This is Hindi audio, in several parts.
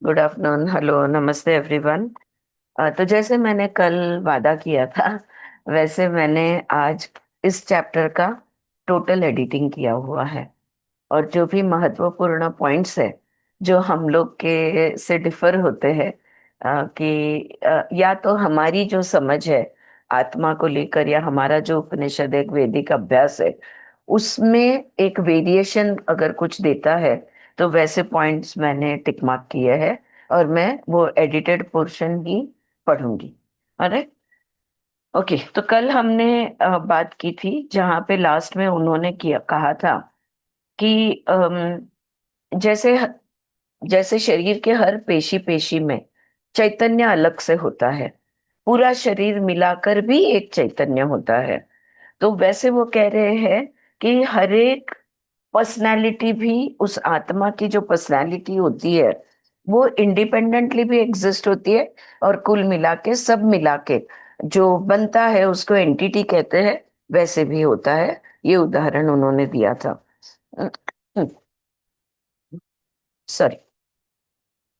Good afternoon. हेलो, नमस्ते एवरीवन। तो जैसे मैंने कल वादा किया था, वैसे मैंने आज इस चैप्टर का टोटल एडिटिंग किया हुआ है। और जो भी महत्वपूर्ण पॉइंट्स है जो हम लोग के से डिफर होते हैं, कि या तो हमारी जो समझ है आत्मा को लेकर, या हमारा जो उपनिषद एक वैदिक अभ्यास है उसमें एक वेरिएशन अगर कुछ देता है, तो वैसे पॉइंट्स मैंने टिक मार्क किए हैं और मैं वो एडिटेड पोर्शन ही पढ़ूंगी। अरे ओके, तो कल हमने बात की थी जहाँ पे लास्ट में उन्होंने किया कहा था कि जैसे जैसे शरीर के हर पेशी पेशी में चैतन्य अलग से होता है, पूरा शरीर मिलाकर भी एक चैतन्य होता है। तो वैसे वो कह रहे हैं कि हर एक पर्सनालिटी भी, उस आत्मा की जो पर्सनालिटी होती है वो इंडिपेंडेंटली भी एग्जिस्ट होती है, और कुल मिला के सब मिला के जो बनता है उसको एंटिटी कहते हैं, वैसे भी होता है। ये उदाहरण उन्होंने दिया था। सॉरी।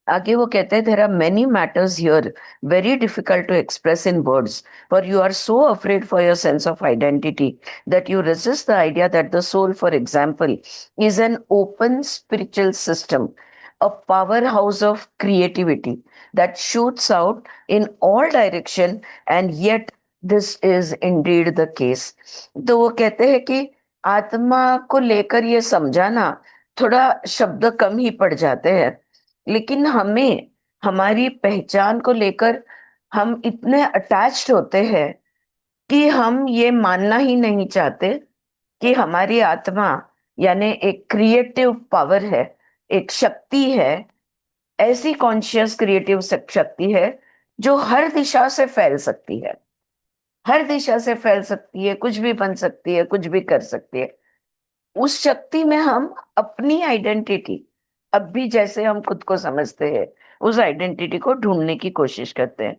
आगे वो कहते हैं, there are many matters here very difficult to express in words, for you are so afraid for your sense of identity that you resist the idea that the soul, for example, is an open spiritual system, a powerhouse of creativity that shoots out in all direction, and yet this is indeed the case। तो वो कहते हैं कि आत्मा को लेकर ये समझाना थोड़ा शब्द कम ही पड़ जाते हैं, लेकिन हमें हमारी पहचान को लेकर हम इतने अटैच्ड होते हैं कि हम ये मानना ही नहीं चाहते कि हमारी आत्मा यानी एक क्रिएटिव पावर है, एक शक्ति है, ऐसी कॉन्शियस क्रिएटिव शक्ति है जो हर दिशा से फैल सकती है। हर दिशा से फैल सकती है, कुछ भी बन सकती है, कुछ भी कर सकती है। उस शक्ति में हम अपनी आइडेंटिटी, अब भी जैसे हम खुद को समझते हैं, उस आइडेंटिटी को ढूंढने की कोशिश करते हैं।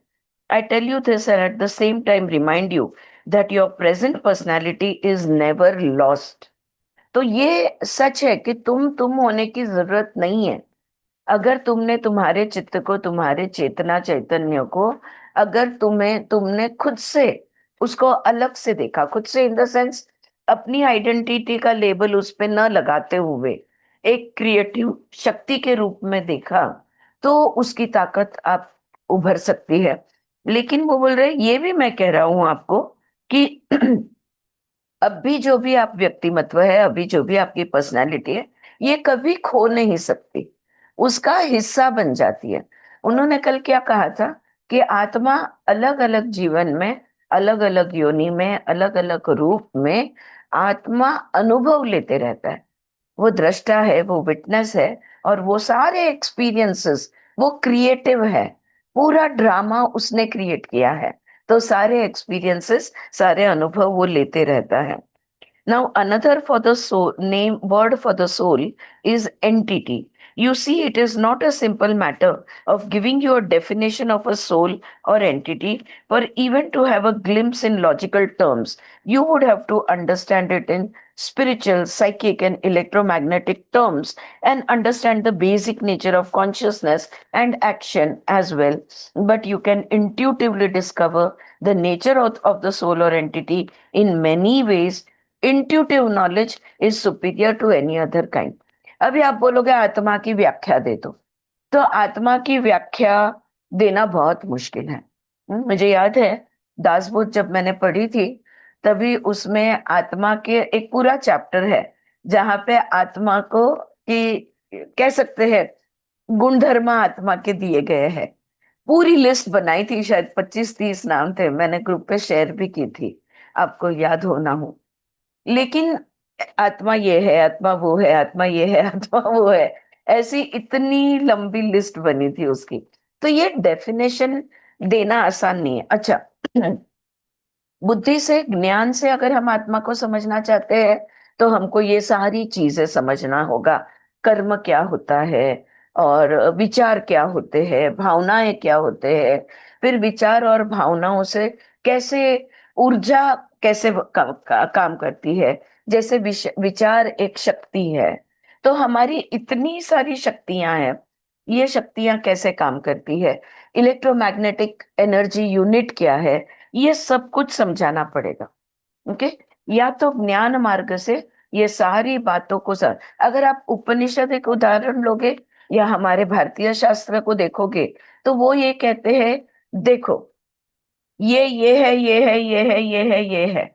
I tell you this and at the same time remind you that your present personality is never lost. तो ये सच है कि तुम होने की जरूरत नहीं है। अगर तुमने तुम्हारे चित्त को, तुम्हारे चेतना चैतन्य को, अगर तुमने खुद से उसको अलग से देखा, खुद से इन द सेंस अपनी आइडेंटिटी का लेबल उस पे न लगाते हुए एक क्रिएटिव शक्ति के रूप में देखा, तो उसकी ताकत आप उभर सकती है। लेकिन वो बोल रहे, ये भी मैं कह रहा हूं आपको कि अब भी जो भी आप व्यक्तिमत्व है, अभी जो भी आपकी पर्सनालिटी है, ये कभी खो नहीं सकती, उसका हिस्सा बन जाती है। उन्होंने कल क्या कहा था कि आत्मा अलग अलग जीवन में, अलग अलग योनि में, अलग अलग रूप में आत्मा अनुभव लेते रहता है। वो दृष्टा है, वो विटनेस है, और वो सारे एक्सपीरियंसेस वो क्रिएटिव है। पूरा ड्रामा उसने क्रिएट किया है, तो सारे एक्सपीरियंसेस, सारे अनुभव वो लेते रहता है। Now, another for the soul name word for the soul is entity. You see, it is not a simple matter of giving you a definition of a soul or entity, for even to have a glimpse in logical terms, you would have to understand it in spiritual, psychic, and electromagnetic terms, and understand the basic nature of consciousness and action as well. But you can intuitively discover the nature of the soul or entity in many ways। Intuitive knowledge is superior to any other kind. अभी आप बोलोगे आत्मा की व्याख्या दे दो, तो आत्मा की व्याख्या देना बहुत मुश्किल है। मुझे याद है दासबोध जब मैंने पढ़ी थी, तभी उसमें आत्मा के एक पूरा चैप्टर है जहाँ पे आत्मा को कि कह सकते हैं गुणधर्म आत्मा के दिए गए हैं। पूरी लिस्ट बनाई थी, शायद 25-30 नाम थे, मैंने ग्रुप पे शेयर भी की थी, आपको याद हो ना हो। लेकिन आत्मा ये है, आत्मा वो है, आत्मा ये है, आत्मा वो है, ऐसी इतनी लंबी लिस्ट बनी थी उसकी। तो ये डेफिनेशन देना आसान नहीं है। अच्छा, बुद्धि से, ज्ञान से अगर हम आत्मा को समझना चाहते हैं, तो हमको ये सारी चीजें समझना होगा। कर्म क्या होता है, और विचार क्या होते हैं, भावनाएं क्या होते हैं, फिर विचार और भावनाओं से कैसे ऊर्जा कैसे काम करती है। जैसे विचार एक शक्ति है, तो हमारी इतनी सारी शक्तियां हैं, ये शक्तियां कैसे काम करती है, इलेक्ट्रोमैग्नेटिक एनर्जी यूनिट क्या है, ये सब कुछ समझाना पड़ेगा। ओके। या तो ज्ञान मार्ग से ये सारी बातों को सर, अगर आप उपनिषद एक उदाहरण लोगे या हमारे भारतीय शास्त्र को देखोगे, तो वो ये कहते हैं, देखो ये है, ये है, ये है, ये है, ये है,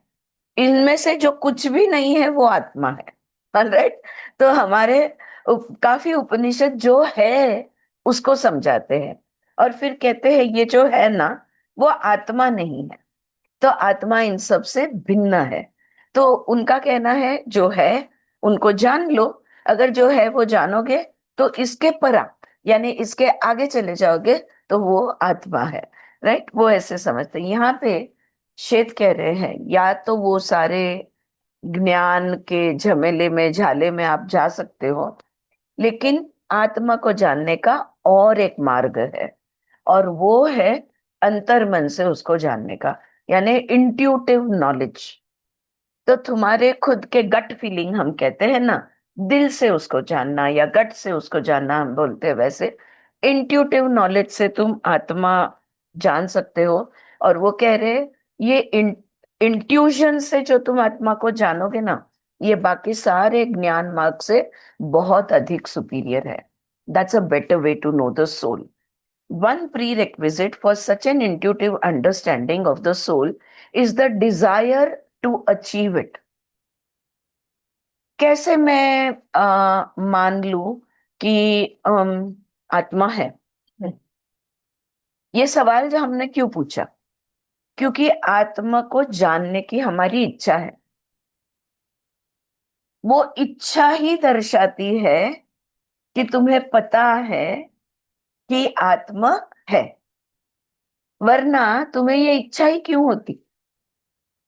इनमें से जो कुछ भी नहीं है वो आत्मा है। ऑलराइट। तो हमारे काफी उपनिषद जो है उसको समझाते हैं, और फिर कहते हैं ये जो है ना, वो आत्मा नहीं है, तो आत्मा इन सब से भिन्न है। तो उनका कहना है जो है उनको जान लो, अगर जो है वो जानोगे तो इसके परा, यानी इसके आगे चले जाओगे तो वो आत्मा है। राइट, वो ऐसे समझते हैं। यहाँ पे श्वेत कह रहे हैं या तो वो सारे ज्ञान के झमेले में झाले में आप जा सकते हो, लेकिन आत्मा को जानने का और एक मार्ग है, और वो है अंतर्मन से उसको जानने का, यानी इंट्यूटिव नॉलेज। तो तुम्हारे खुद के गट फीलिंग हम कहते हैं ना, दिल से उसको जानना या गट से उसको जानना हम बोलते हैं, वैसे इंट्यूटिव नॉलेज से तुम आत्मा जान सकते हो। और वो कह रहे ये इंट्यूशन से जो तुम आत्मा को जानोगे ना, ये बाकी सारे ज्ञान मार्ग से बहुत अधिक सुपीरियर है। That's a better way to know the soul. One prerequisite for such an intuitive understanding of the soul is the desire to achieve it. कैसे मैं मान लूं कि आत्मा है? ये सवाल जो हमने क्यों पूछा? क्योंकि आत्मा को जानने की हमारी इच्छा है। वो इच्छा ही दर्शाती है कि तुम्हें पता है कि आत्मा है, वरना तुम्हें ये इच्छा ही क्यों होती?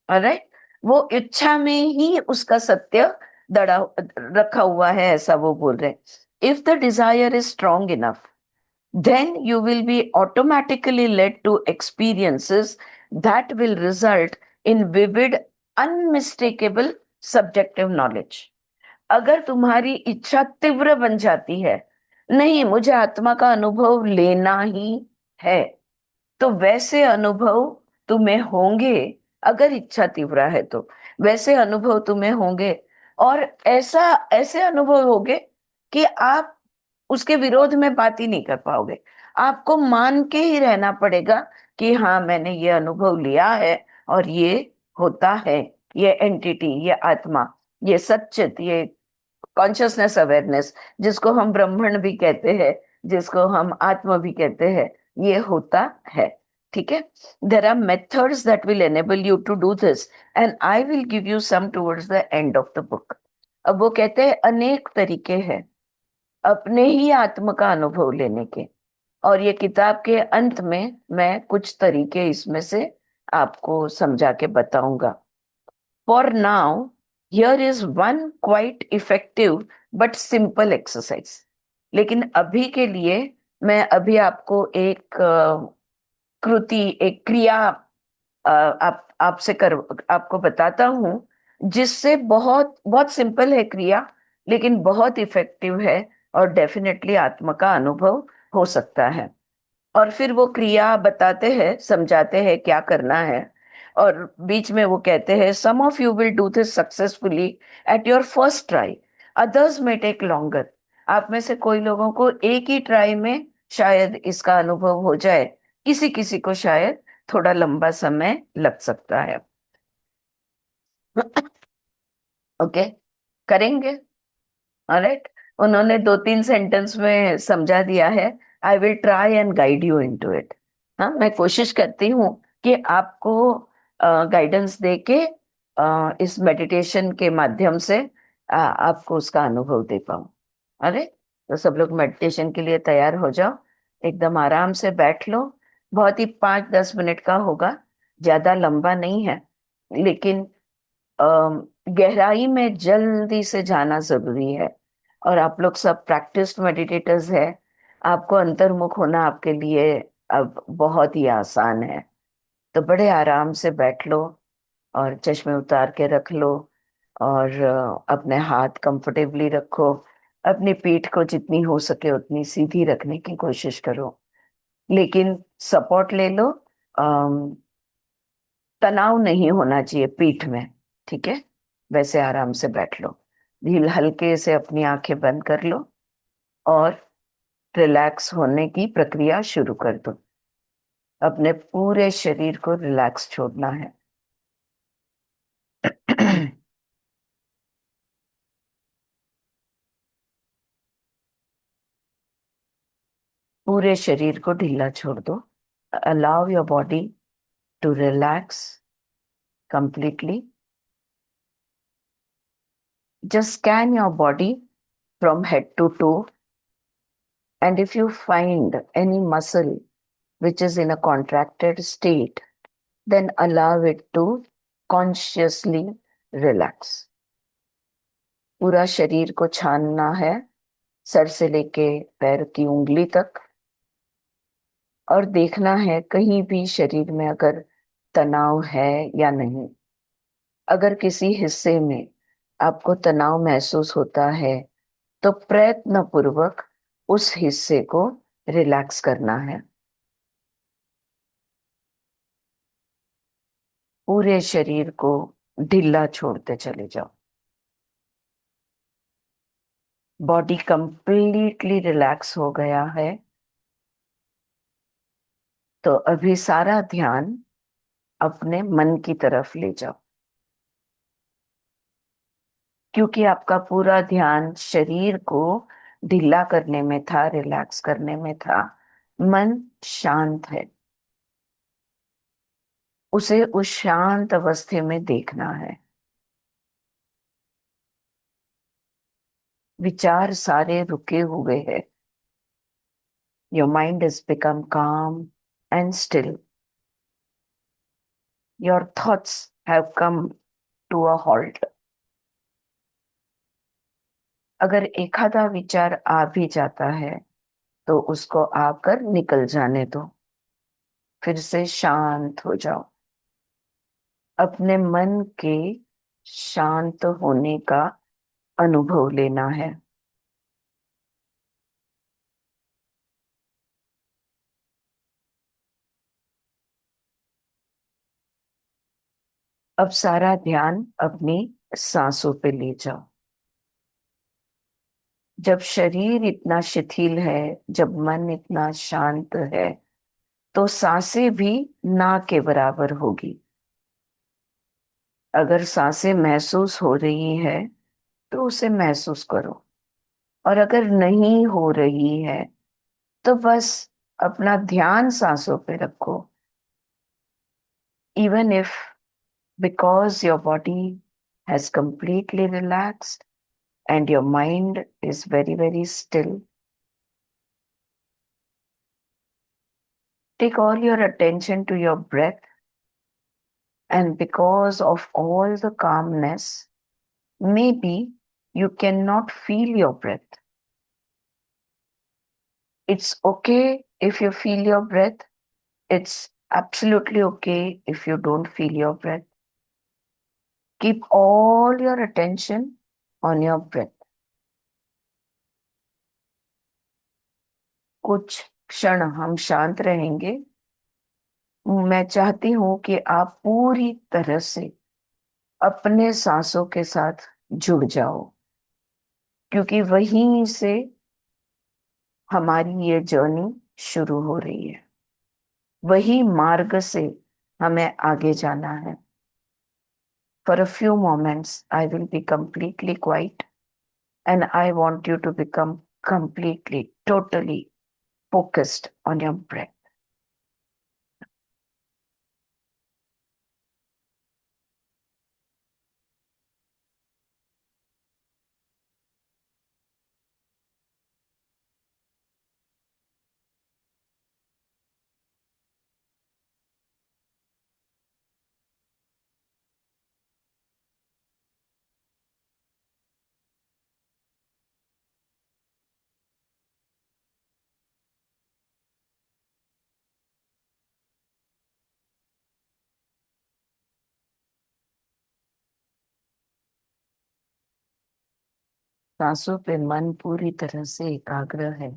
ऑलराइट। वो इच्छा में ही उसका सत्य दड़ा रखा हुआ है, ऐसा वो बोल रहे हैं। If the desire is strong enough, then you will be automatically led to experiences that will result in vivid, unmistakable subjective knowledge. अगर तुम्हारी इच्छा तीव्र बन जाती है, नहीं मुझे आत्मा का अनुभव लेना ही है, तो वैसे अनुभव तुम्हें होंगे। अगर इच्छा तीव्र है तो वैसे अनुभव तुम्हें होंगे, और ऐसा ऐसे अनुभव होंगे कि आप उसके विरोध में बात ही नहीं कर पाओगे। आपको मान के ही रहना पड़ेगा कि हाँ मैंने ये अनुभव लिया है, और ये होता है, ये एंटिटी, ये आत्मा, ये सच्चित, ये कॉन्शियसनेस अवेयरनेस, जिसको हम ब्रह्मण भी कहते हैं, जिसको हम आत्मा भी कहते हैं, ये होता है। ठीक है। There are methods that will enable you to do this, and I will give you some towards the end of the book. अब वो कहते हैं अनेक तरीके हैं अपने ही आत्म का अनुभव लेने के, और ये किताब के अंत में मैं कुछ तरीके इसमें से आपको समझा के बताऊंगा। For now, here is one quite effective but simple exercise. लेकिन अभी के लिए मैं अभी आपको एक कृति, एक क्रिया आप आपसे कर आपको बताता हूं, जिससे बहुत बहुत सिंपल है क्रिया, लेकिन बहुत इफेक्टिव है, और डेफिनेटली आत्मा का अनुभव हो सकता है। और फिर वो क्रिया बताते हैं, समझाते हैं क्या करना है, और बीच में वो कहते हैं some of you will do this successfully at your first try, others में टेक लॉन्गर। आप में से कोई लोगों को एक ही ट्राई में शायद इसका अनुभव हो जाए, किसी किसी को शायद थोड़ा लंबा समय लग सकता है। ओके, करेंगे। ऑलराइट। उन्होंने 2-3 सेंटेंस में समझा दिया है। I will try and guide you into it. हाँ, मैं कोशिश करती हूँ कि आपको गाइडेंस दे के इस मेडिटेशन के माध्यम से आपको उसका अनुभव दे पाऊँ। अरे, तो सब लोग मेडिटेशन के लिए तैयार हो जाओ, एकदम आराम से बैठ लो। बहुत ही 5-10 मिनट का होगा, ज्यादा लंबा नहीं है, लेकिन गहराई में जल्दी से जाना जरूरी है। और आप लोग सब प्रैक्टिस्ड मेडिटेटर्स है, आपको अंतर्मुख होना आपके लिए अब बहुत ही आसान है। तो बड़े आराम से बैठ लो, और चश्मे उतार के रख लो, और अपने हाथ कंफर्टेबली रखो, अपनी पीठ को जितनी हो सके उतनी सीधी रखने की कोशिश करो, लेकिन सपोर्ट ले लो। अम, तनाव नहीं होना चाहिए पीठ में। ठीक है, वैसे आराम से बैठ लो। धीरे हल्के से अपनी आंखें बंद कर लो और रिलैक्स होने की प्रक्रिया शुरू कर दो। अपने पूरे शरीर को रिलैक्स छोड़ना है। पूरे शरीर को ढीला छोड़ दो। Allow your body to relax completely. Just scan your body from head to toe, and if you find any muscle which is in a contracted state, then allow it to consciously relax. पूरा शरीर को छानना है, सर से लेके पैर की उंगली तक, और देखना है कहीं भी शरीर में अगर तनाव है या नहीं। अगर किसी हिस्से में आपको तनाव महसूस होता है तो प्रयत्न पूर्वक उस हिस्से को रिलैक्स करना है। पूरे शरीर को ढीला छोड़ते चले जाओ। बॉडी कंप्लीटली रिलैक्स हो गया है, तो अभी सारा ध्यान अपने मन की तरफ ले जाओ। क्योंकि आपका पूरा ध्यान शरीर को ढीला करने में था, रिलैक्स करने में था। मन शांत है, उसे उस शांत अवस्थे में देखना है। विचार सारे रुके हुए हैं। Your mind has become calm and still. Your thoughts have come to a halt. अगर एक आधा विचार आ भी जाता है तो उसको आकर निकल जाने दो। फिर से शांत हो जाओ। अपने मन के शांत होने का अनुभव लेना है। अब सारा ध्यान अपनी सांसों पे ले जाओ। जब शरीर इतना शिथिल है, जब मन इतना शांत है, तो सांसें भी ना के बराबर होगी। अगर सांसें महसूस हो रही है तो उसे महसूस करो, और अगर नहीं हो रही है तो बस अपना ध्यान सांसों पे रखो। Even if because your body has completely relaxed and your mind is very, very still, take all your attention to your breath, and because of all the calmness, maybe you cannot feel your breath. It's okay if you feel your breath. It's absolutely okay if you don't feel your breath. Keep all your attention on your breath. कुछ क्षण हम शांत रहेंगे। मैं चाहती हूं कि आप पूरी तरह से अपने सांसों के साथ जुड़ जाओ, क्योंकि वहीं से हमारी ये जर्नी शुरू हो रही है। वही मार्ग से हमें आगे जाना है। For a few moments, I will be completely quiet, and I want you to become completely, totally focused on your breath. सांसों पे मन पूरी तरह से एकाग्र है।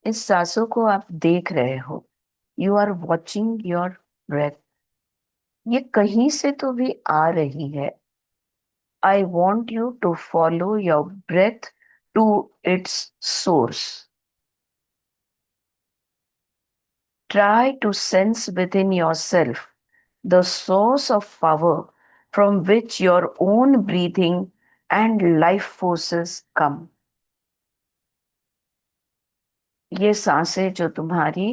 इस सांसों को आप देख रहे हो। You are watching your breath. ये कहीं से तो भी आ रही है। I want you to follow your breath to its source. Try to sense within yourself the source of power from which your own breathing and life forces come. ये सांसें जो तुम्हारी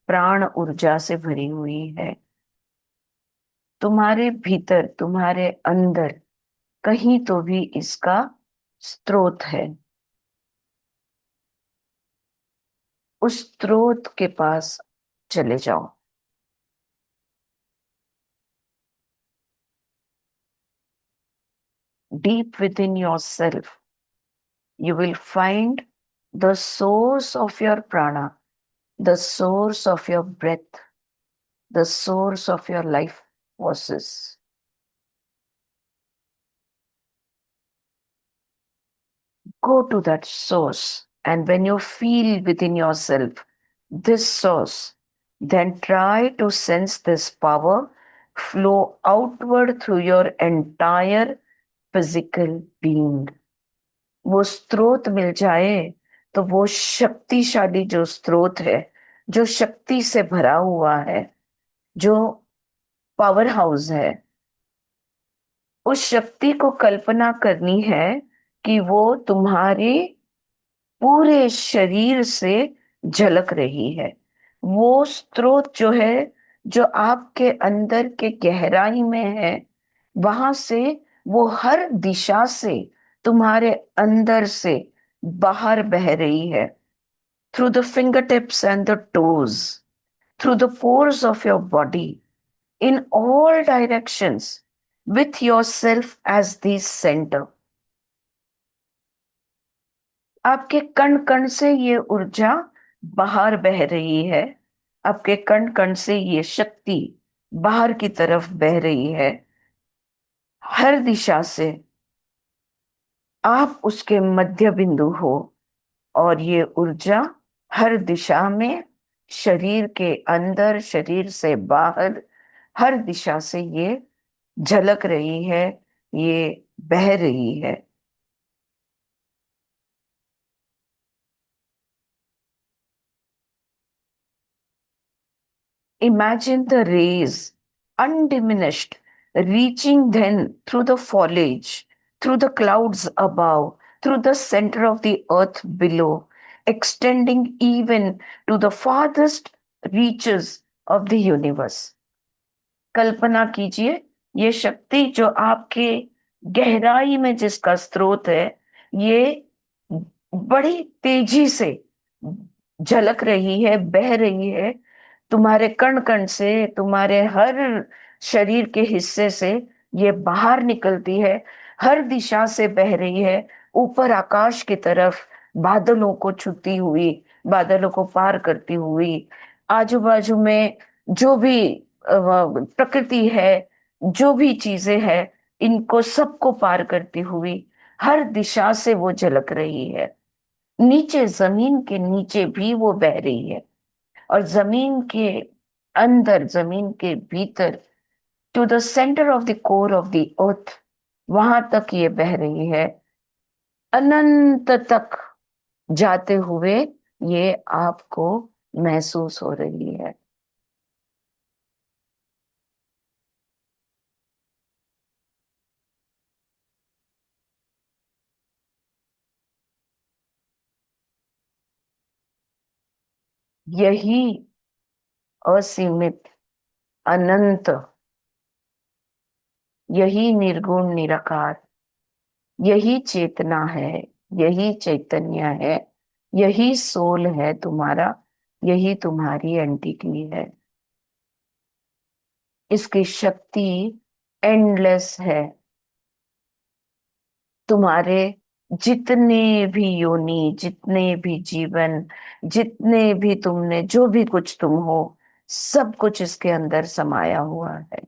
प्राण ऊर्जा से भरी हुई है, तुम्हारे भीतर, तुम्हारे अंदर कहीं तो भी इसका स्रोत है। उस स्रोत के पास चले जाओ। Deep within yourself, you will find the source of your prana, the source of your breath, the source of your life forces. Go to that source, and when you feel within yourself this source, then try to sense this power flow outward through your entire physical being. वो स्रोत मिल जाए तो वो शक्तिशाली जो स्रोत है, जो शक्ति से भरा हुआ है, जो पावर हाउस है, उस शक्ति को कल्पना करनी है कि वो तुम्हारे पूरे शरीर से झलक रही है। वो स्रोत जो है, जो आपके अंदर के गहराई में है, वहां से वो हर दिशा से तुम्हारे अंदर से बाहर बह रही है। Through the finger tips and the toes, through the pores of your body, in all directions, with yourself as the center. आपके कण कण से ये ऊर्जा बाहर बह रही है। आपके कण कण से ये शक्ति बाहर की तरफ बह रही है। हर दिशा से आप उसके मध्य बिंदु हो, और ये ऊर्जा हर दिशा में, शरीर के अंदर, शरीर से बाहर, हर दिशा से ये झलक रही है, ये बह रही है। Imagine the rays, undiminished, reaching then through the foliage, through the clouds above, through the center of the earth below, extending even to the farthest reaches of the universe. कल्पना कीजिए, ये शक्ति जो आपके गहराई में जिसका स्रोत है, ये बड़ी तेजी से झलक रही है, बह रही है। तुम्हारे कण कण से, तुम्हारे हर शरीर के हिस्से से ये बाहर निकलती है, हर दिशा से बह रही है, ऊपर आकाश की तरफ, बादलों को छूती हुई, बादलों को पार करती हुई, आजू बाजू में जो भी प्रकृति है, जो भी चीजें हैं, इनको सबको पार करती हुई हर दिशा से वो झलक रही है। नीचे, जमीन के नीचे भी वो बह रही है, और जमीन के अंदर, जमीन के भीतर, to the centre of the core of the earth, वहां तक ये बह रही है। अनंत तक जाते हुए ये आपको महसूस हो रही है। यही असीमित, अनंत, यही निर्गुण निराकार, यही चेतना है, यही चैतन्य है, यही सोल है तुम्हारा, यही तुम्हारी एंटिटी है। इसकी शक्ति एंडलेस है। तुम्हारे जितने भी योनि, जितने भी जीवन, जितने भी तुमने, जो भी कुछ तुम हो, सब कुछ इसके अंदर समाया हुआ है।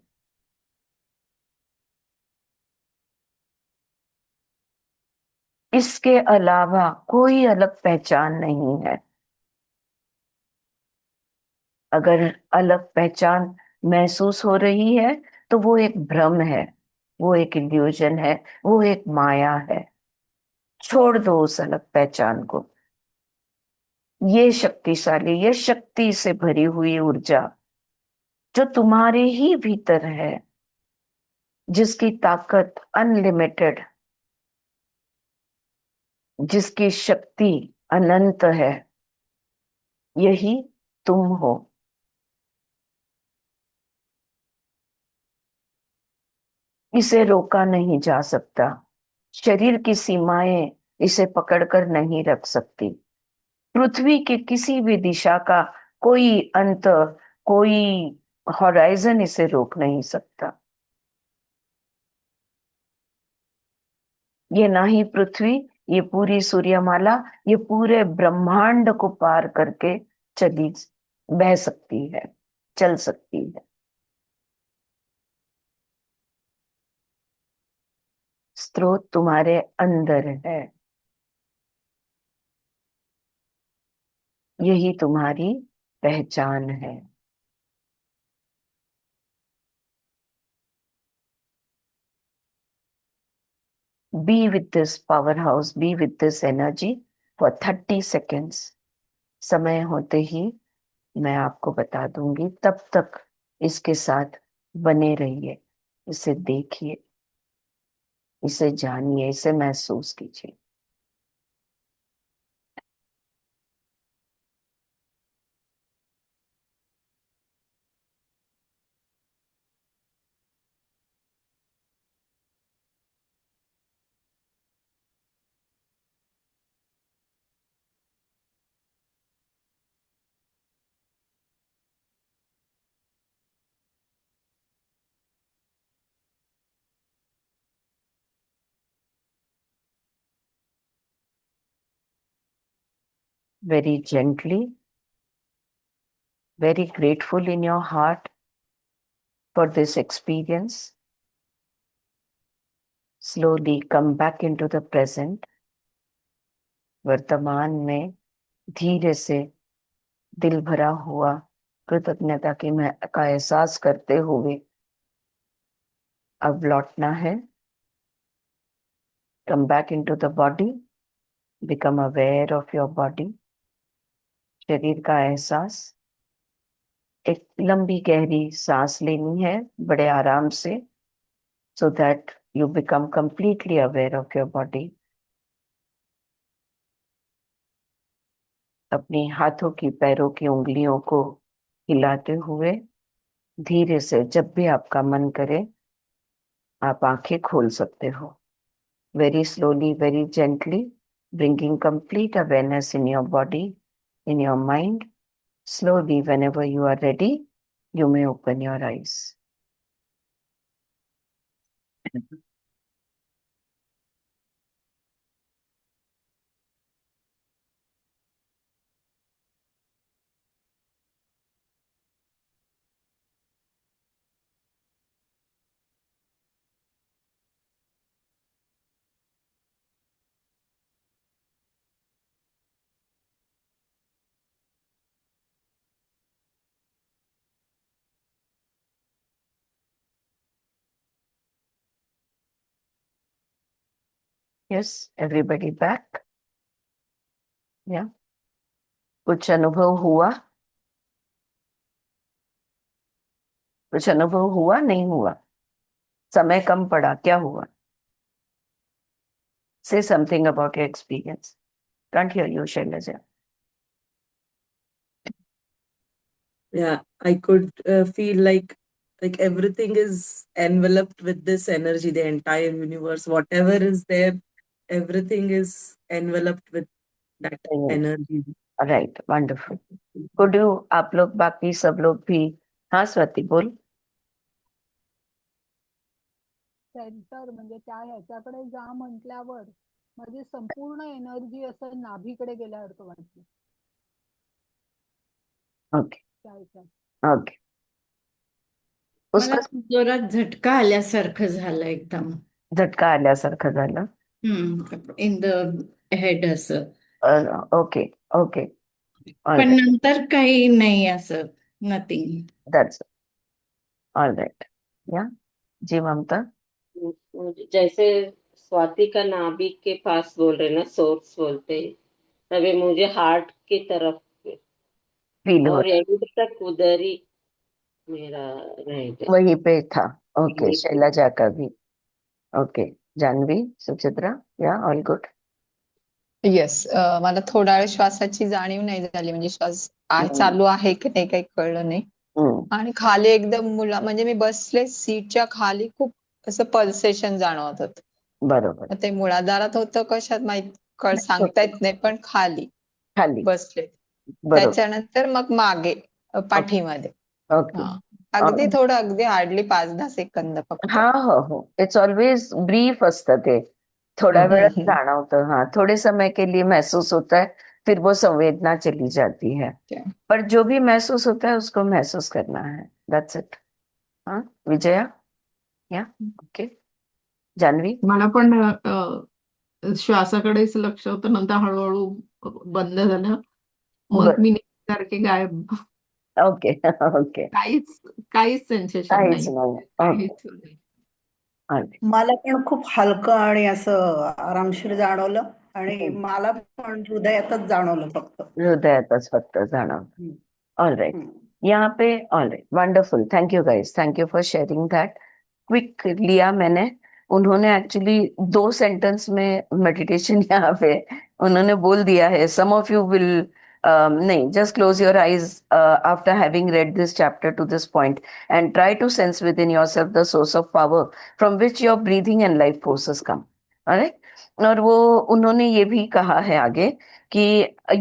इसके अलावा कोई अलग पहचान नहीं है। अगर अलग पहचान महसूस हो रही है तो वो एक भ्रम है, वो एक इल्यूजन है, वो एक माया है। छोड़ दो उस अलग पहचान को। ये शक्तिशाली, ये शक्ति से भरी हुई ऊर्जा जो तुम्हारे ही भीतर है, जिसकी ताकत अनलिमिटेड, जिसकी शक्ति अनंत है, यही तुम हो। इसे रोका नहीं जा सकता। शरीर की सीमाएं इसे पकड़कर नहीं रख सकती। पृथ्वी के किसी भी दिशा का कोई अंत, कोई हॉराइजन इसे रोक नहीं सकता। ये ना ही पृथ्वी, ये पूरी सूर्यमाला, ये पूरे ब्रह्मांड को पार करके चली बह सकती है, चल सकती है। स्रोत तुम्हारे अंदर है। यही तुम्हारी पहचान है। B with this power house, B with this energy for 30 seconds. समय होते ही मैं आपको बता दूंगी, तब तक इसके साथ बने रहिए। इसे देखिए, इसे जानिए, इसे महसूस कीजिए। Very gently, very grateful in your heart for this experience. Slowly come back into the present. वर्तमान में धीरे से दिल भरा हुआ कृतज्ञता की मैं का एहसास करते हुए अब लौटना है। Come back into the body, become aware of your body. शरीर का एहसास। एक लंबी गहरी सांस लेनी है बड़े आराम से, so that you become completely aware of your body. अपनी हाथों की, पैरों की उंगलियों को हिलाते हुए धीरे से जब भी आपका मन करे आप आंखें खोल सकते हो। Very slowly, very gently, bringing complete awareness in your body, in your mind. Slowly, whenever you are ready, you may open your eyes. Yes, everybody back? Yeah. कुछ अनुभव हुआ? कुछ अनुभव हुआ, नहीं हुआ? समय कम पड़ा, क्या हुआ? Say something about your experience. Can't hear you, Shailaja. Yeah, I could feel like everything is enveloped with this energy, the entire universe, whatever is there, everything is enveloped with that energy. Right, wonderful. Could you, आप लोग बाकी सब लोग भी? हाँ स्वाति बोल। सेंटर म्हणजे त्या ह्याच्याकडे जा म्हटल्यावर माझी संपूर्ण एनर्जी असं नाभीकडे गेल्यासारखं वाटतं ओके त्या ह्याच्यात. ओके। मला उसका जोरात झटका आल्यासारखं झालं एकदम. झटका आल्यासारखं झालं. इन द हेड असं. ओके ओके ऑल पण राईट नंतर काही नाही असं, नथिंग. दैट्स ऑल राइट या जी ममता मुझे जैसे स्वाति का नाभि के पास बोल रहे ना, सोर्स बोलते हैं, तभी मुझे हार्ट की तरफ फील हो और रहा एंड तक उधर ही मेरा रहेगा। वहीं पे था ओके वहीं पे। शैलजा का भी ओके जानवी सुचित्रा या ऑल गुड येस. मला थोडा वेळ श्वासाची जाणीव नाही झाली, म्हणजे श्वास चालू आहे की नाही काही कळलं नाही. आणि खाली एकदम म्हणजे मी बसले सीटच्या खाली, खूप असं पल्सेशन जाणवत होत. बरोबर ते मुळाधारात होतं कशात माहित सांगता येत नाही, पण खाली खाली बसले. बरोबर त्याच्यानंतर मग मागे पाठीमध्ये. ओके हा अगदी थोडं, अगदी हार्डली 5-10 सेकंद फक्त. हा हो इट्स ऑलवेज ब्रीफ असतं ते थोड़ा वेळ जाणवतं हाँ थोड़े समय के लिए महसूस होता है फिर वो संवेदना चली जाती है पर जो भी महसूस होता है उसको महसूस करना है दैट्स इट हाँ विजया या ओके जानवी मला पण श्वासाकडेच लक्ष होतं, नंतर हळूहळू बंद झालं, मग मी सारखे गायब. ओके ओके काहीच सेन्सेशन काहीच नाही. नाही काहीच नाही. मला पण खूप हलकं आणि असं आरामशीर जाणवलं आणि मला पण हृदयातच जाणवलं फक्त. हृदयातच फक्त जाणवलं ऑल राइट यहाँ पे all right wonderful thank you guys thank you for sharing that quick लिया मैंने उन्होंने एक्चुअली 2 सेंटेंस में मेडिटेशन यहाँ पे उन्होंने बोल दिया है सम ऑफ यू विल नहीं just close your eyes after having read this chapter to this point and try to sense within yourself the source of power from which your breathing and life forces come alright और वो उन्होंने ये भी कहा है आगे कि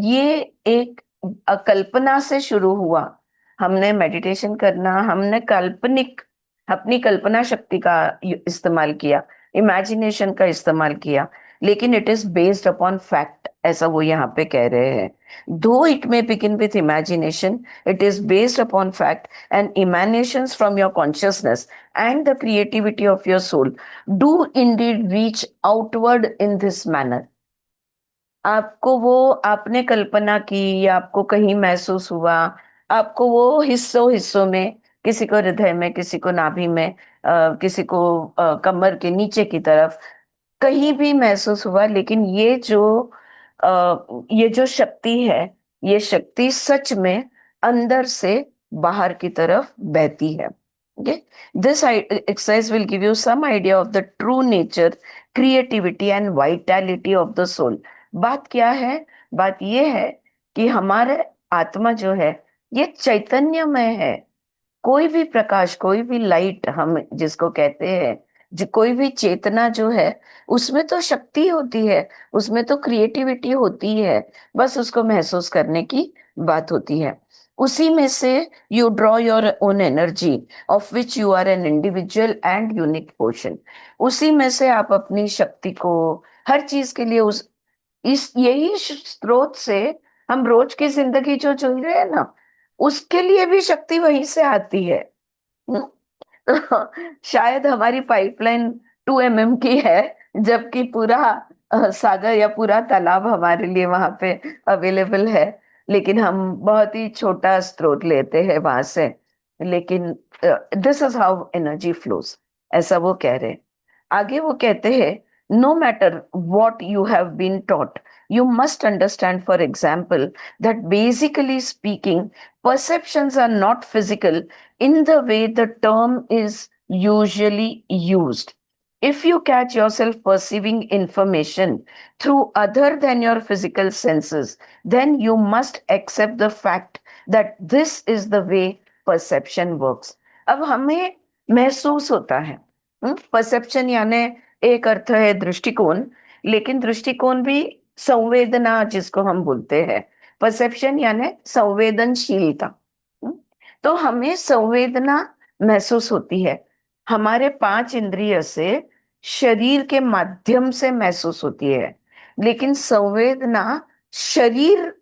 ये एक कल्पना से शुरू हुआ हमने मेडिटेशन करना हमने काल्पनिक अपनी कल्पना शक्ति का इस्तेमाल किया इमेजिनेशन का इस्तेमाल किया लेकिन it is based upon fact ऐसा वो यहाँ पे कह रहे हैं though it may begin with imagination it is based upon fact and imaginations from your consciousness and the creativity of your soul do indeed reach outward in this manner आपको वो आपने कल्पना की या आपको कहीं महसूस हुआ आपको वो हिस्सों हिस्सों में किसी को हृदय में किसी को नाभि में किसी को कमर के नीचे की तरफ कहीं भी महसूस हुआ लेकिन ये जो शक्ति है ये शक्ति सच में अंदर से बाहर की तरफ बहती है okay this exercise will give you some idea of the true nature creativity and vitality of the soul बात क्या है बात ये है कि हमारे आत्मा जो है ये चैतन्यमय है कोई भी प्रकाश कोई भी लाइट हम जिसको कहते हैं जो कोई भी चेतना जो है उसमें तो शक्ति होती है उसमें तो क्रिएटिविटी होती है बस उसको महसूस करने की बात होती है उसी में से you draw your own energy of which you are an individual and unique portion उसी में से आप अपनी शक्ति को हर चीज के लिए इस यही स्रोत से हम रोज की जिंदगी जो चल रहे हैं ना उसके लिए भी शक्ति वहीं से आती है तो शायद हमारी पाइपलाइन 2 mm की है जबकि पूरा सागर या पूरा तालाब हमारे लिए वहां पे अवेलेबल है लेकिन हम बहुत ही छोटा स्रोत लेते हैं वहां से लेकिन this is how energy flows ऐसा वो कह रहे हैं आगे वो कहते हैं no matter what you have been taught you must understand for example that basically speaking perceptions are not physical in the way the term is usually used if you catch yourself perceiving information through other than your physical senses then you must accept the fact that this is the way perception works अब हमें महसूस होता है परसेप्शन यानी एक अर्थ है दृष्टिकोण लेकिन दृष्टिकोण भी संवेदना जिसको हम बोलते हैं परसेप्शन यानी संवेदनशीलता तो हमें संवेदना महसूस होती है हमारे 5 इंद्रिय से शरीर के माध्यम से महसूस होती है लेकिन संवेदना शरीर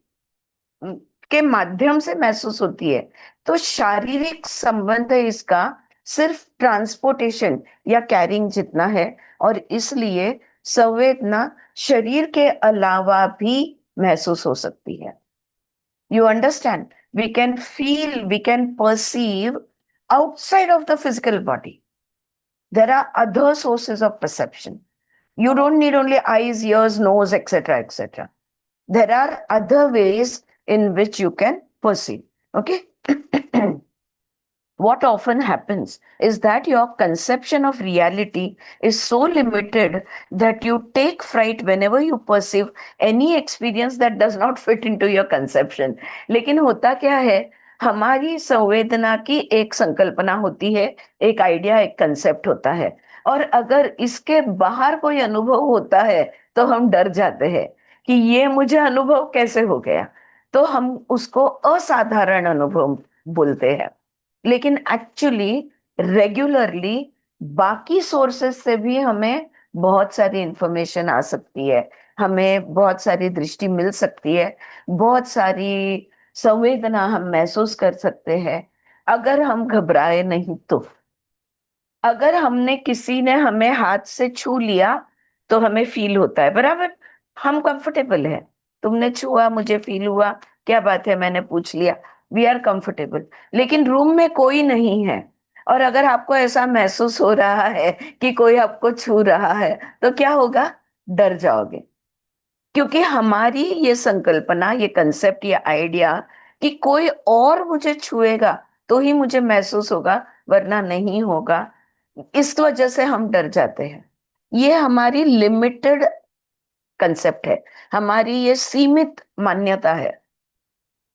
के माध्यम से महसूस होती है तो शारीरिक संबंध इसका सिर्फ ट्रांसपोर्टेशन या कैरिंग जितना है और इसलिए संवेदना शरीर के अलावा भी महसूस हो सकती है. You understand? We can feel, we can perceive outside of the physical body. There are other sources of perception. You don't need only eyes, ears, nose, etc., etc. There are other ways in which you can perceive. Okay? What often happens is that your conception of reality is so limited that you take fright whenever you perceive any experience that does not fit into your conception. लेकिन होता क्या है, हमारी संवेदना की एक संकल्पना होती है, एक आइडिया, एक कंसेप्ट होता है, और अगर इसके बाहर कोई अनुभव होता है तो हम डर जाते हैं कि ये मुझे अनुभव कैसे हो गया, तो हम उसको असाधारण अनुभव बोलते हैं. लेकिन एक्चुअली रेगुलरली बाकी सोर्सेस से भी हमें बहुत सारी इंफॉर्मेशन आ सकती है, हमें बहुत सारी दृष्टि मिल सकती है, बहुत सारी संवेदना हम महसूस कर सकते हैं, अगर हम घबराए नहीं तो. अगर हमने किसी ने हमें हाथ से छू लिया तो हमें फील होता है, बराबर, हम कंफर्टेबल है, तुमने छुआ, मुझे फील हुआ, क्या बात है, मैंने पूछ लिया, वी आर कंफर्टेबल. लेकिन रूम में कोई नहीं है और अगर आपको ऐसा महसूस हो रहा है कि कोई आपको छू रहा है तो क्या होगा, डर जाओगे, क्योंकि हमारी ये संकल्पना, ये कंसेप्ट, ये आइडिया कि कोई और मुझे छुएगा तो ही मुझे महसूस होगा वरना नहीं होगा, इस वजह से हम डर जाते हैं. ये हमारी लिमिटेड कंसेप्ट है, हमारी ये सीमित मान्यता है.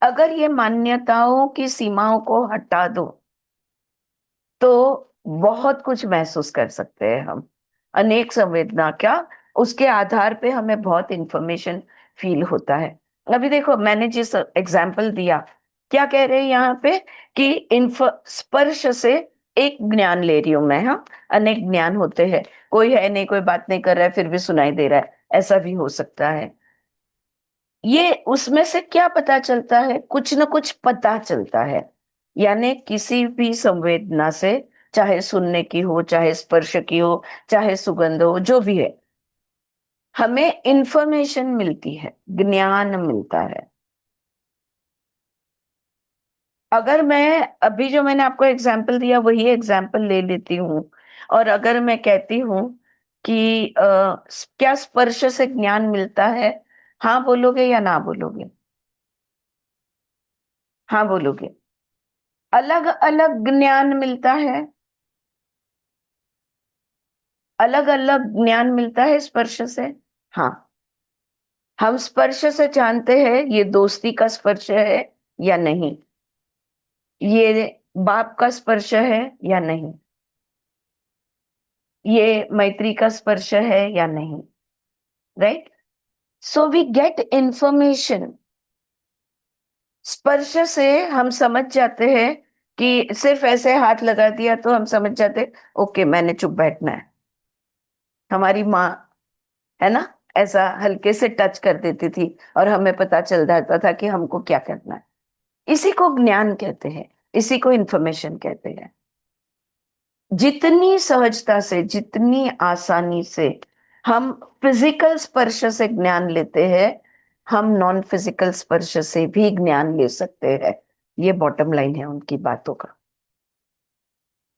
अगर ये मान्यताओं की सीमाओं को हटा दो तो बहुत कुछ महसूस कर सकते हैं हम, अनेक संवेदना, क्या उसके आधार पे हमें बहुत इंफॉर्मेशन फील होता है. अभी देखो, मैंने जिस एग्जाम्पल दिया, क्या कह रहे हैं यहाँ पे कि स्पर्श से एक ज्ञान ले रही हूं मैं. हाँ, अनेक ज्ञान होते हैं, कोई है नहीं, कोई बात नहीं कर रहा है, फिर भी सुनाई दे रहा है, ऐसा भी हो सकता है. ये उसमें से क्या पता चलता है, कुछ न कुछ पता चलता है. यानी किसी भी संवेदना से, चाहे सुनने की हो, चाहे स्पर्श की हो, चाहे सुगंध हो, जो भी है, हमें इंफॉर्मेशन मिलती है, ज्ञान मिलता है. अगर मैं अभी जो मैंने आपको एग्जाम्पल दिया वही एग्जाम्पल ले लेती हूँ, और अगर मैं कहती हूँ कि क्या स्पर्श से ज्ञान मिलता है, हाँ बोलोगे या ना बोलोगे? हाँ बोलोगे. अलग अलग ज्ञान मिलता है, अलग अलग ज्ञान मिलता है स्पर्श से. हाँ, हम स्पर्श से जानते हैं ये दोस्ती का स्पर्श है या नहीं, ये बाप का स्पर्श है या नहीं, ये मैत्री का स्पर्श है या नहीं, right? So we get information. स्पर्श से हम समझ जाते हैं कि सिर्फ ऐसे हाथ लगा दिया तो हम समझ जाते, ओके मैंने चुप बैठना है. हमारी माँ है ना, ऐसा हल्के से टच कर देती थी और हमें पता चल जाता था कि हमको क्या करना है. इसी को ज्ञान कहते हैं, इसी को इंफॉर्मेशन कहते हैं. जितनी सहजता से, जितनी आसानी से हम फिजिकल स्पर्श से ज्ञान लेते हैं, हम नॉन फिजिकल स्पर्श से भी ज्ञान ले सकते हैं. ये बॉटम लाइन है उनकी बातों का.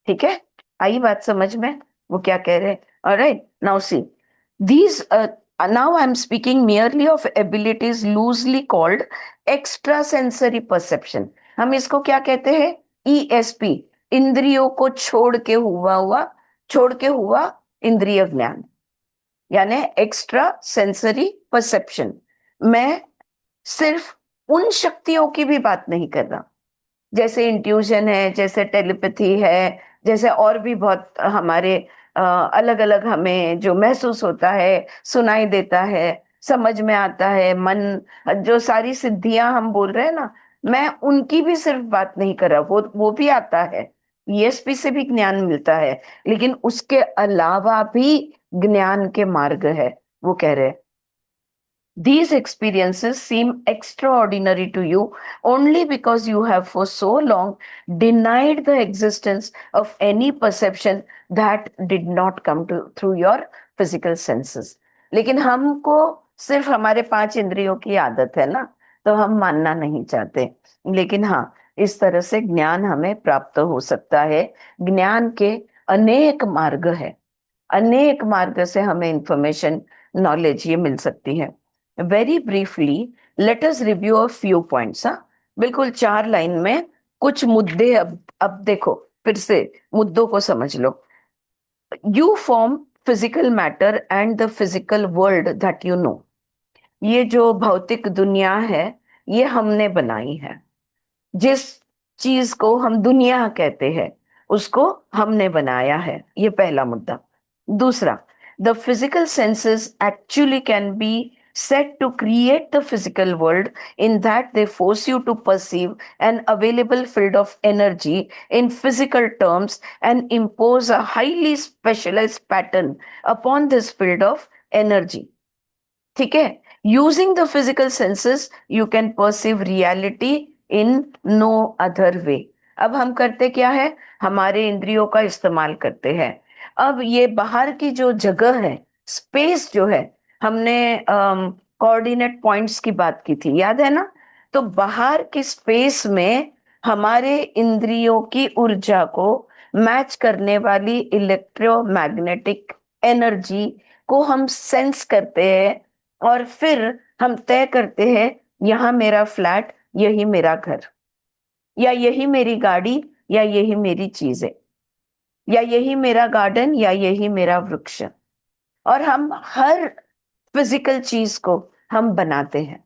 ठीक है, आई बात समझ में, वो क्या कह रहे हैं? Alright, now see these now I'm speaking merely of abilities loosely called extrasensory perception. हम इसको क्या कहते हैं? ESP, इंद्रियों को छोड़ के हुआ इंद्रिय ज्ञान, यानी एक्स्ट्रा सेंसरी परसेप्शन. मैं सिर्फ उन शक्तियों की भी बात नहीं कर रहा, जैसे इंट्यूजन है, जैसे टेलीपैथी है, जैसे और भी बहुत हमारे अलग अलग हमें जो महसूस होता है, सुनाई देता है, समझ में आता है, मन, जो सारी सिद्धियां हम बोल रहे हैं ना, मैं उनकी भी सिर्फ बात नहीं कर रहा, वो भी आता है, ESP से भी ज्ञान मिलता है, लेकिन उसके अलावा भी ज्ञान के मार्ग है. वो कह रहे हैं these experiences seem extraordinary to you only because you have for so long denied the existence of any perception that did not come through your physical senses. लेकिन हमको सिर्फ हमारे 5 इंद्रियों की आदत है ना, तो हम मानना नहीं चाहते। लेकिन हाँ, इस तरह से ज्ञान हमें प्राप्त हो सकता है। ज्ञान के अनेक मार्ग है, अनेक मार्ग से हमें इंफॉर्मेशन, नॉलेज ये मिल सकती है। Very briefly let us review a few points. हाँ, बिल्कुल 4 लाइन में कुछ मुद्दे। अब देखो, फिर से मुद्दों को समझ लो। You form physical matter and the physical world that you know. ये जो भौतिक दुनिया है, ये हमने बनाई है। जिस चीज को हम दुनिया कहते हैं, उसको हमने बनाया है। ये पहला मुद्दा। दूसरा, the physical senses actually can be said to create the physical world in that they force you to perceive an available field of energy in physical terms and impose a highly specialized pattern upon this field of energy. ठीक है? Using the physical senses you can perceive reality in no other way. अब हम करते क्या है, हमारे इंद्रियों का इस्तेमाल करते हैं। अब ये बाहर की जो जगह है, स्पेस जो है, हमने कोऑर्डिनेट पॉइंट्स की बात की थी, याद है ना? तो बाहर की स्पेस में हमारे इंद्रियों की ऊर्जा को मैच करने वाली इलेक्ट्रोमैग्नेटिक एनर्जी को हम सेंस करते हैं, और फिर हम तय करते हैं यहां मेरा फ्लैट, यही मेरा घर, या यही मेरी गाड़ी, या यही मेरी चीजें, या यही मेरा गार्डन, या यही मेरा वृक्ष। और हम हर फिजिकल चीज को हम बनाते हैं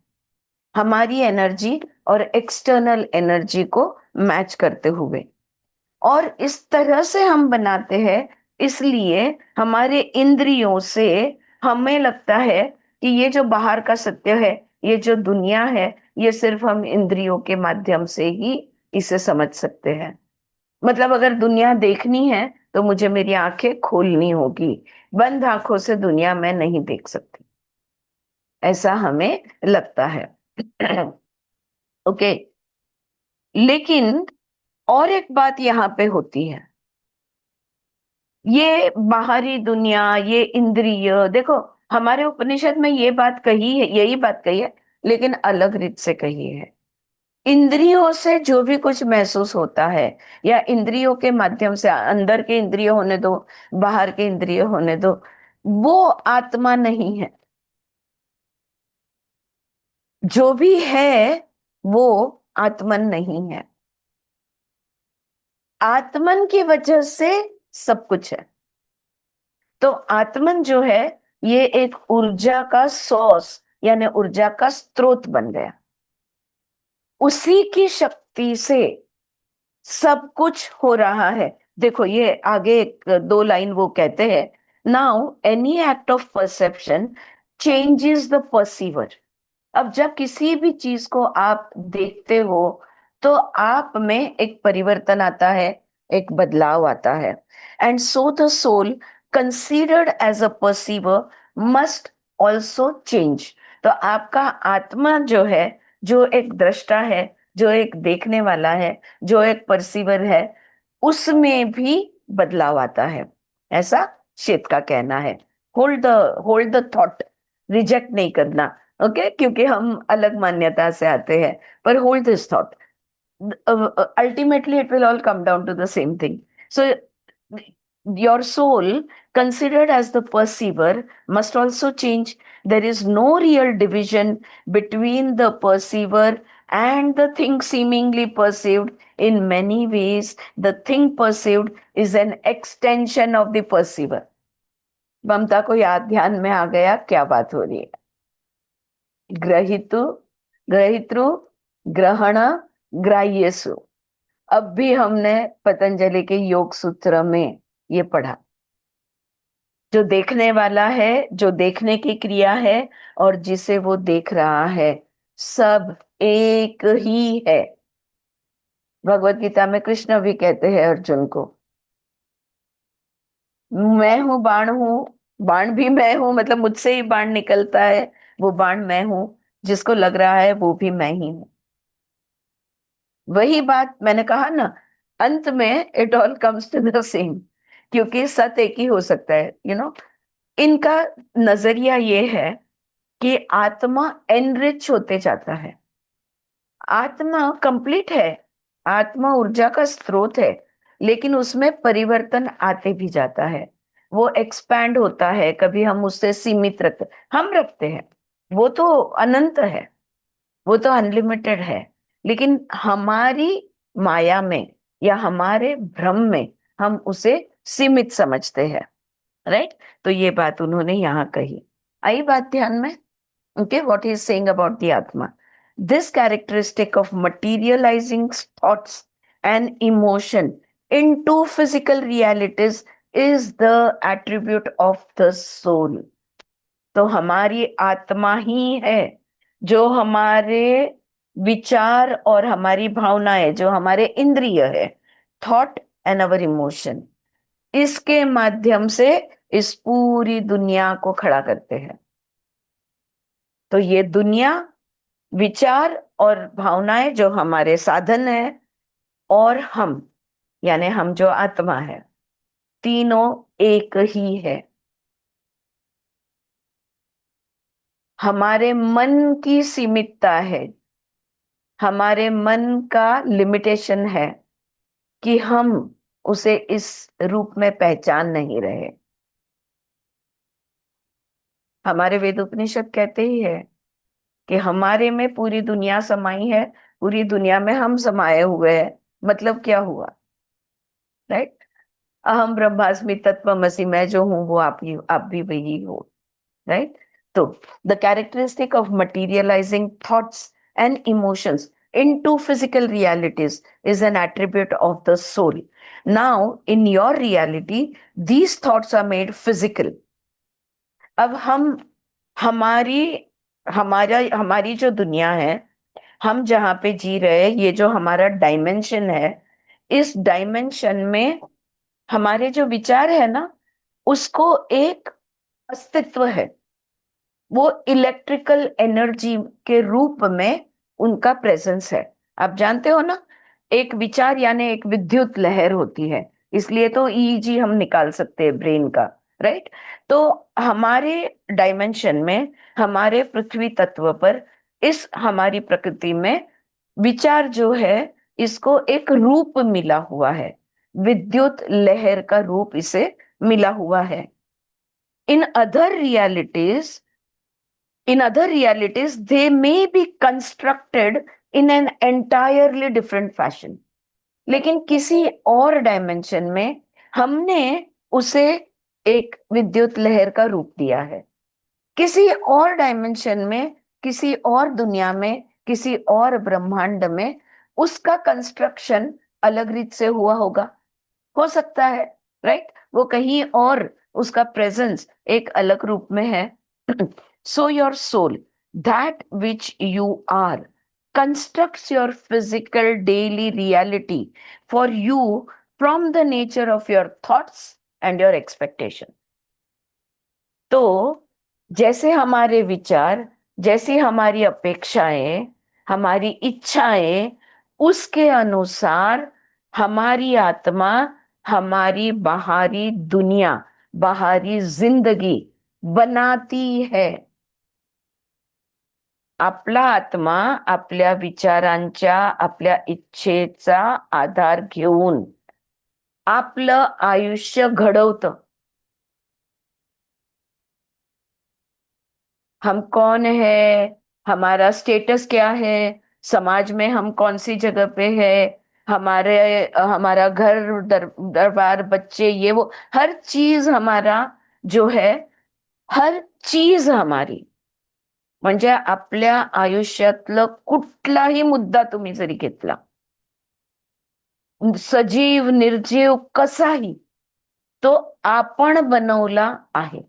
हमारी एनर्जी और एक्सटर्नल एनर्जी को मैच करते हुए। और इस तरह से हम बनाते हैं, इसलिए हमारे इंद्रियों से हमें लगता है कि ये जो बाहर का सत्य है, ये जो दुनिया है, ये सिर्फ हम इंद्रियों के माध्यम से ही इसे समझ सकते हैं। मतलब अगर दुनिया देखनी है तो मुझे मेरी आंखें खोलनी होगी, बंद आंखों से दुनिया मैं नहीं देख सकती, ऐसा हमें लगता है। ओके, लेकिन और एक बात यहाँ पे होती है, ये बाहरी दुनिया, ये इंद्रिय, देखो हमारे उपनिषद में ये बात कही है, यही बात कही है, लेकिन अलग रीत से कही है। इंद्रियों से जो भी कुछ महसूस होता है, या इंद्रियों के माध्यम से, अंदर के इंद्रिय होने दो, बाहर के इंद्रिय होने दो, वो आत्मा नहीं है। जो भी है वो आत्मन नहीं है। आत्मन की वजह से सब कुछ है। तो आत्मन जो है, ये एक ऊर्जा का सोर्स, यानी ऊर्जा का स्रोत बन गया। उसी की शक्ति से सब कुछ हो रहा है। देखो ये आगे 2 लाइन वो कहते हैं, now any act of perception changes the perceiver. अब जब किसी भी चीज को आप देखते हो, तो आप में एक परिवर्तन आता है, एक बदलाव आता है। And so the soul considered as a perceiver must also change. तो आपका आत्मा जो है, जो एक दृष्टा है, जो एक देखने वाला है, जो एक परसीवर है, उसमें भी बदलाव आता है, ऐसा शेत का कहना है। होल्ड द थॉट, रिजेक्ट नहीं करना, ओके, क्योंकि हम अलग मान्यता से आते हैं, पर hold this thought, ultimately it will all come down to the same thing. So your soul considered as the perceiver must also change. There is no real division between the perceiver and the thing seemingly perceived. In many ways the thing perceived is an extension of the perceiver. ममता को याद, ध्यान में आ गया क्या बात हो रही है? ग्रहितु, ग्रहितृ, ग्रहण, ग्राह्यसु। अब भी हमने पतंजलि के योग सूत्र में ये पढ़ा। जो देखने वाला है, जो देखने की क्रिया है, और जिसे वो देख रहा है, सब एक ही है। भगवत गीता में कृष्ण भी कहते हैं अर्जुन को, मैं हूं, बाण हूं, बाण भी मैं हूं, मतलब मुझसे ही बाण निकलता है, वो बाण मैं हूं, जिसको लग रहा है वो भी मैं ही हूं। वही बात मैंने कहा ना, अंत में it all comes to the same, क्योंकि सत एक ही हो सकता है, इनका नजरिया ये है कि आत्मा एनरिच होते जाता है, आत्मा कंप्लीट है, आत्मा ऊर्जा का स्रोत है, लेकिन उसमें परिवर्तन आते भी जाता है, वो एक्सपैंड होता है, कभी हम उससे सीमित रखते हैं, वो तो अनंत है, वो तो अनलिमिटेड है, लेकिन हमारी माया में या हमारे भ्रम में हम उसे सीमित समझते हैं, राइट? तो ये बात उन्होंने यहाँ कही। आई बात ध्यान में? Okay, what he is saying about the Atma. This characteristic of materializing thoughts and emotion into physical realities is the attribute of the soul. तो हमारी आत्मा ही है जो हमारे विचार और हमारी भावनाएं, जो हमारे इंद्रिय है, थॉट एंड अवर इमोशन, इसके माध्यम से इस पूरी दुनिया को खड़ा करते हैं। तो ये दुनिया, विचार और भावनाएं जो हमारे साधन है, और हम यानी हम जो आत्मा है, तीनों एक ही है। हमारे मन की सीमितता है, हमारे मन का लिमिटेशन है कि हम उसे इस रूप में पहचान नहीं रहे। हमारे वेद उपनिषद कहते ही है कि हमारे में पूरी दुनिया समाई है, पूरी दुनिया में हम समाये हुए हैं। मतलब क्या हुआ, राइट? अहम ब्रह्मास्मि तत्वमसि, मैं जो हूं वो आप भी वही हो, राइट? तो the characteristic of materialising thoughts and emotions into physical realities is an attribute of the soul. Now, in your reality, these thoughts are made physical. अब हमारी जो दुनिया है, हम जहाँ पे जी रहे हैं, ये जो हमारा डायमेंशन है, इस डायमेंशन में हमारे जो विचार है ना, उसको एक अस्तित्व है, वो इलेक्ट्रिकल एनर्जी के रूप में उनका प्रेजेंस है। आप जानते हो ना, एक विचार यानी एक विद्युत लहर होती है, इसलिए तो ईईजी हम निकाल सकते हैं ब्रेन का, राइट? तो हमारे डायमेंशन में, हमारे पृथ्वी तत्व पर, इस हमारी प्रकृति में विचार जो है, इसको एक रूप मिला हुआ है, विद्युत लहर का रूप इसे मिला हुआ है। In other realities they may be constructed in an entirely different fashion. लेकिन किसी और डायमेंशन में हमने उसे एक विद्युत लहर का रूप दिया है, किसी और डायमेंशन में, किसी और दुनिया में, किसी और ब्रह्मांड में उसका कंस्ट्रक्शन अलग रीत से हुआ होगा, हो सकता है, राइट? वो कहीं और उसका प्रेजेंस एक अलग रूप में है। So your soul, that which you are, constructs your physical daily reality for you from the nature of your thoughts and your expectation. तो जैसे हमारे विचार, जैसी हमारी अपेक्षाएं, हमारी इच्छाएं, उसके अनुसार हमारी आत्मा, हमारी बाहरी दुनिया, बाहरी जिंदगी बनाती है। आपला आत्मा आपल्या विचारांच्या, आपल्या इच्छेचा आधार घेऊन आपलं आयुष्य घडवतं। हम कौन है, हमारा स्टेटस क्या है, समाज में हम कौन सी जगह पे है, हमारा घर, दरबार, बच्चे, ये वो, हर चीज हमारा जो है, हर चीज हमारी, म्हणजे आपल्या आयुष्यातलं कुठलाही मुद्दा तुम्ही जरी घेतला, सजीव निर्जीव कसाही, तो आपण बनवला आहे।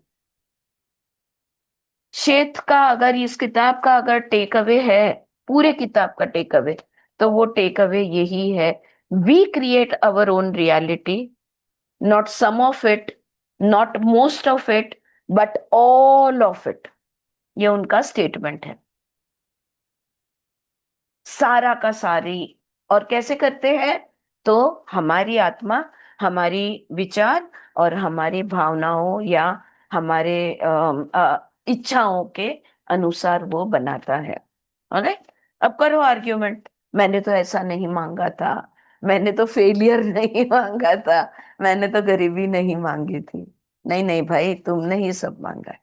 शेथ का अगर, इस किताब का अगर टेक अवे है, पूरे किताब का टेक अवे, तो वो टेक अवे यही है, we create our own reality, not some of it, not most of it, but all of it. ये उनका स्टेटमेंट है, सारा का सारी। और कैसे करते हैं? तो हमारी आत्मा, हमारी विचार और हमारी भावनाओं या हमारे इच्छाओं के अनुसार वो बनाता है। ऑलराइट, अब करो आर्ग्यूमेंट, मैंने तो ऐसा नहीं मांगा था, मैंने तो फेलियर नहीं मांगा था, मैंने तो गरीबी नहीं मांगी थी। नहीं नहीं भाई, तुमने ही सब मांगा है।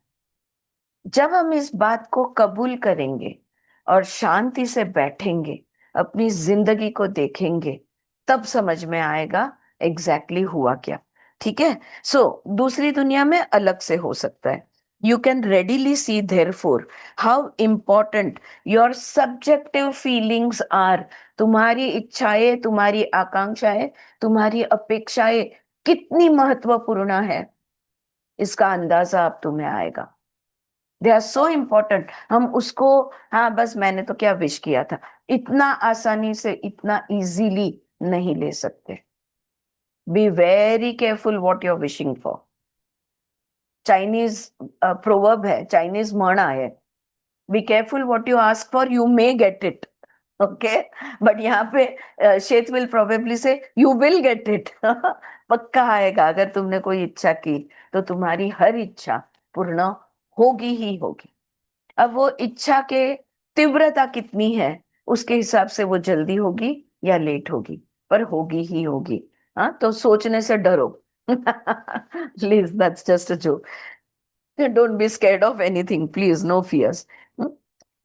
जब हम इस बात को कबूल करेंगे और शांति से बैठेंगे, अपनी जिंदगी को देखेंगे, तब समझ में आएगा एग्जैक्टली हुआ क्या। ठीक है, दूसरी दुनिया में अलग से हो सकता है। You can readily see therefore how important your subjective feelings are. तुम्हारी इच्छाएं, तुम्हारी आकांक्षाएं, तुम्हारी अपेक्षाएं कितनी महत्वपूर्ण है, इसका अंदाजा अब तुम्हें आएगा। They are so important. हम उसको, हाँ बस मैंने तो क्या विश किया था, इतना आसानी से, इतना इजीली नहीं ले सकते। Be very careful what you are wishing for. Chinese proverb है, चाइनीज म्हण है, be careful what you ask for, you may get it. Okay, but यहाँ पे Seth will probably say you will get it. पक्का आएगा। अगर तुमने कोई इच्छा की तो तुम्हारी हर इच्छा पूर्ण होगी ही होगी। अब वो इच्छा के तीव्रता कितनी है, उसके हिसाब से वो जल्दी होगी या लेट होगी, पर होगी ही होगी। हाँ, तो सोचने से डरो। Please, that's just a joke. Don't be scared of anything, please, no fears.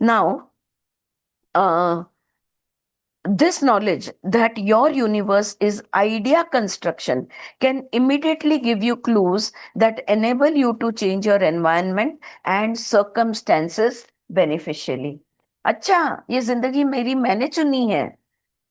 Now this knowledge that your universe is idea construction can immediately give you clues that enable you to change your environment and circumstances beneficially. अच्छा, ये जिंदगी मेरी मैंने चुनी है।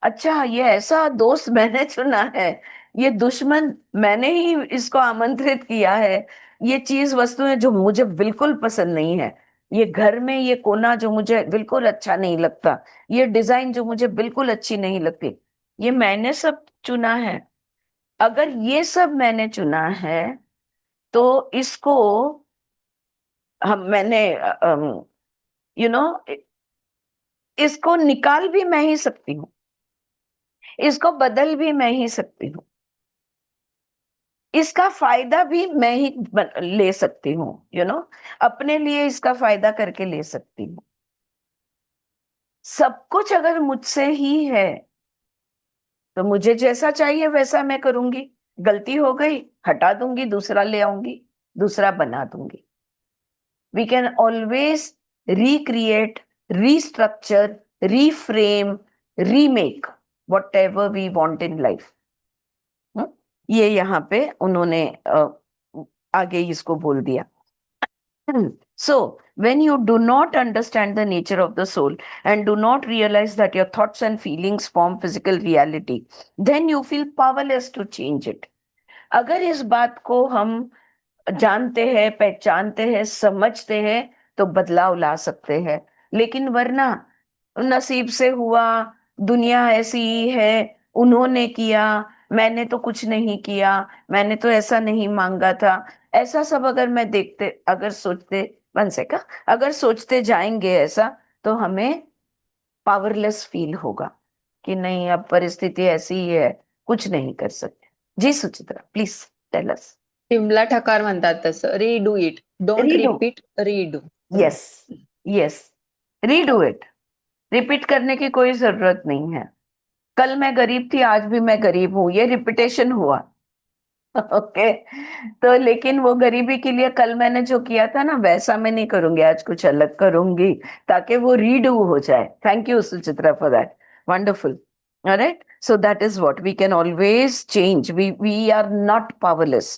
अच्छा, ये ऐसा दोस्त मैंने चुना है। ये दुश्मन मैंने ही इसको आमंत्रित किया है। ये चीज वस्तुएं जो मुझे बिल्कुल पसंद नहीं है, ये घर में ये कोना जो मुझे बिल्कुल अच्छा नहीं लगता, ये डिजाइन जो मुझे बिल्कुल अच्छी नहीं लगती, ये मैंने सब चुना है। अगर ये सब मैंने चुना है तो इसको हम मैंने यू नो इसको निकाल भी मैं ही सकती हूँ, इसको बदल भी मैं ही सकती हूँ, इसका फायदा भी मैं ही ले सकती हूँ। अपने लिए इसका फायदा करके ले सकती हूँ। सब कुछ अगर मुझसे ही है तो मुझे जैसा चाहिए वैसा मैं करूंगी। गलती हो गई, हटा दूंगी, दूसरा ले आऊंगी, दूसरा बना दूंगी। We can always recreate, restructure, reframe, remake whatever we want in life. ये यहाँ पे उन्होंने आगे इसको बोल दिया। So, when you do not understand the nature of the soul and do not realize that your thoughts and feelings form physical reality, then you feel powerless to change it. अगर इस बात को हम जानते हैं, पहचानते हैं, समझते हैं, तो बदलाव ला सकते हैं। लेकिन वरना नसीब से हुआ, दुनिया ऐसी ही है, उन्होंने किया, मैंने तो कुछ नहीं किया, मैंने तो ऐसा नहीं मांगा था, ऐसा सब अगर मैं देखते, अगर सोचते, वन सेकंड, अगर सोचते जाएंगे ऐसा, तो हमें पावरलेस फील होगा कि नहीं, अब परिस्थिति ऐसी ही है, कुछ नहीं कर सकते। जी Suchitra, please tell us. Shimla ठकार म्हणतात तसं, redo it, don't Redo. Repeat, redo. Yes, yes, redo it. Repeat करने की कोई जरूरत नहीं है। कल मैं गरीब थी, आज भी मैं गरीब हूं, ये रिपीटेशन हुआ। ओके, तो लेकिन वो गरीबी के लिए कल मैंने जो किया था ना, वैसा मैं नहीं करूंगी, आज कुछ अलग करूंगी ताकि वो रीडू हो जाए। Thank you Suchitra for that, wonderful. Alright, so that is what we can always change. We are not powerless.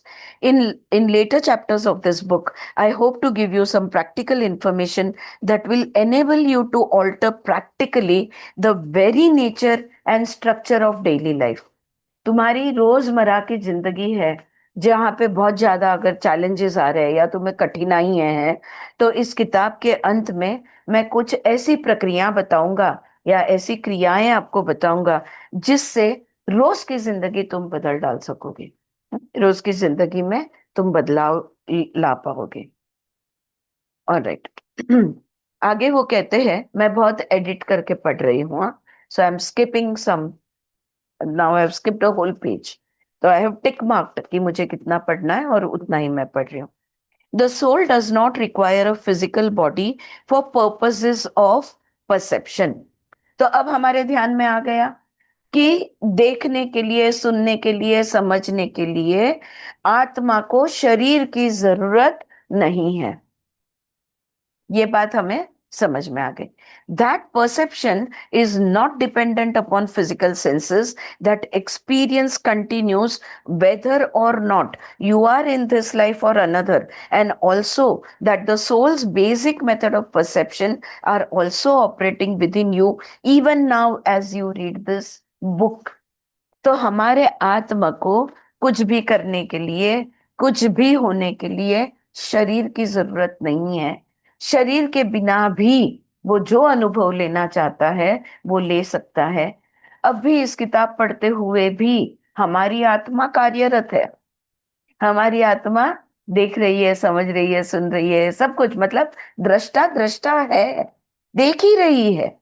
In later chapters of this book, I hope to give you some practical information that will enable you to alter practically the very nature and structure of daily life. तुम्हारी रोजमर्रा की जिंदगी है, जहाँ पे बहुत ज्यादा अगर चैलेंजेस आ रहे हैं या तुम्हें कठिनाइयां हैं, तो इस किताब के अंत में मैं कुछ ऐसी प्रक्रिया बताऊंगा या ऐसी क्रियाएं आपको बताऊंगा जिससे रोज की जिंदगी तुम बदल डाल सकोगे, रोज की जिंदगी में तुम बदलाव ला पाओगे। ऑलराइट, आगे वो कहते हैं, मैं बहुत एडिट करके पढ़ रही हूँ, so I am skipping some, now I have skipped a whole page, तो आई हैव टिक मार्क्ड कि मुझे कितना पढ़ना है और उतना ही मैं पढ़ रही हूँ। The soul does not require a physical body for purposes of perception. तो अब हमारे ध्यान में आ गया कि देखने के लिए, सुनने के लिए, समझने के लिए आत्मा को शरीर की जरूरत नहीं है। ये बात हमें समझ में आ गई। That perception is not dependent upon physical senses. That experience continues whether or not you are in this life or another. And also that the soul's basic method of perception are also operating within you even now as you read this book. तो हमारे आत्मा को कुछ भी करने के लिए, कुछ भी होने के लिए शरीर की जरूरत नहीं है। शरीर के बिना भी वो जो अनुभव लेना चाहता है वो ले सकता है। अब भी इस किताब पढ़ते हुए भी हमारी आत्मा कार्यरत है। हमारी आत्मा देख रही है, समझ रही है, सुन रही है, सब कुछ, मतलब दृष्टा दृष्टा है, देख ही रही है।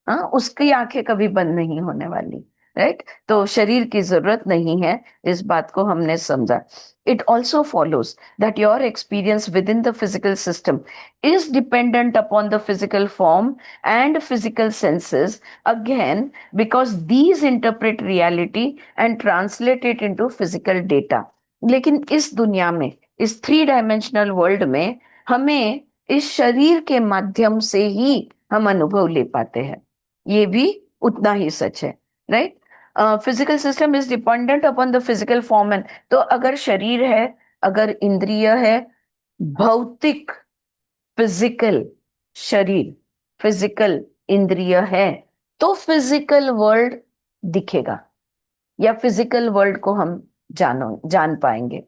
हाँ, उसकी आंखें कभी बंद नहीं होने वाली, राइट? तो शरीर की जरूरत नहीं है, इस बात को हमने समझा। It also follows that your experience with in the physical system is dependent upon the physical form and physical senses, again because these interpret reality and translate it into physical data. लेकिन इस दुनिया में, इस 3 डायमेंशनल वर्ल्ड में, हमें इस शरीर के माध्यम से ही हम अनुभव ले पाते हैं। ये भी उतना ही सच है, right? Physical system is dependent upon the physical form and, तो अगर शरीर है, अगर इंद्रिय है, भौतिक फिजिकल शरीर, फिजिकल इंद्रिय है, तो फिजिकल वर्ल्ड दिखेगा या फिजिकल वर्ल्ड को हम जान पाएंगे।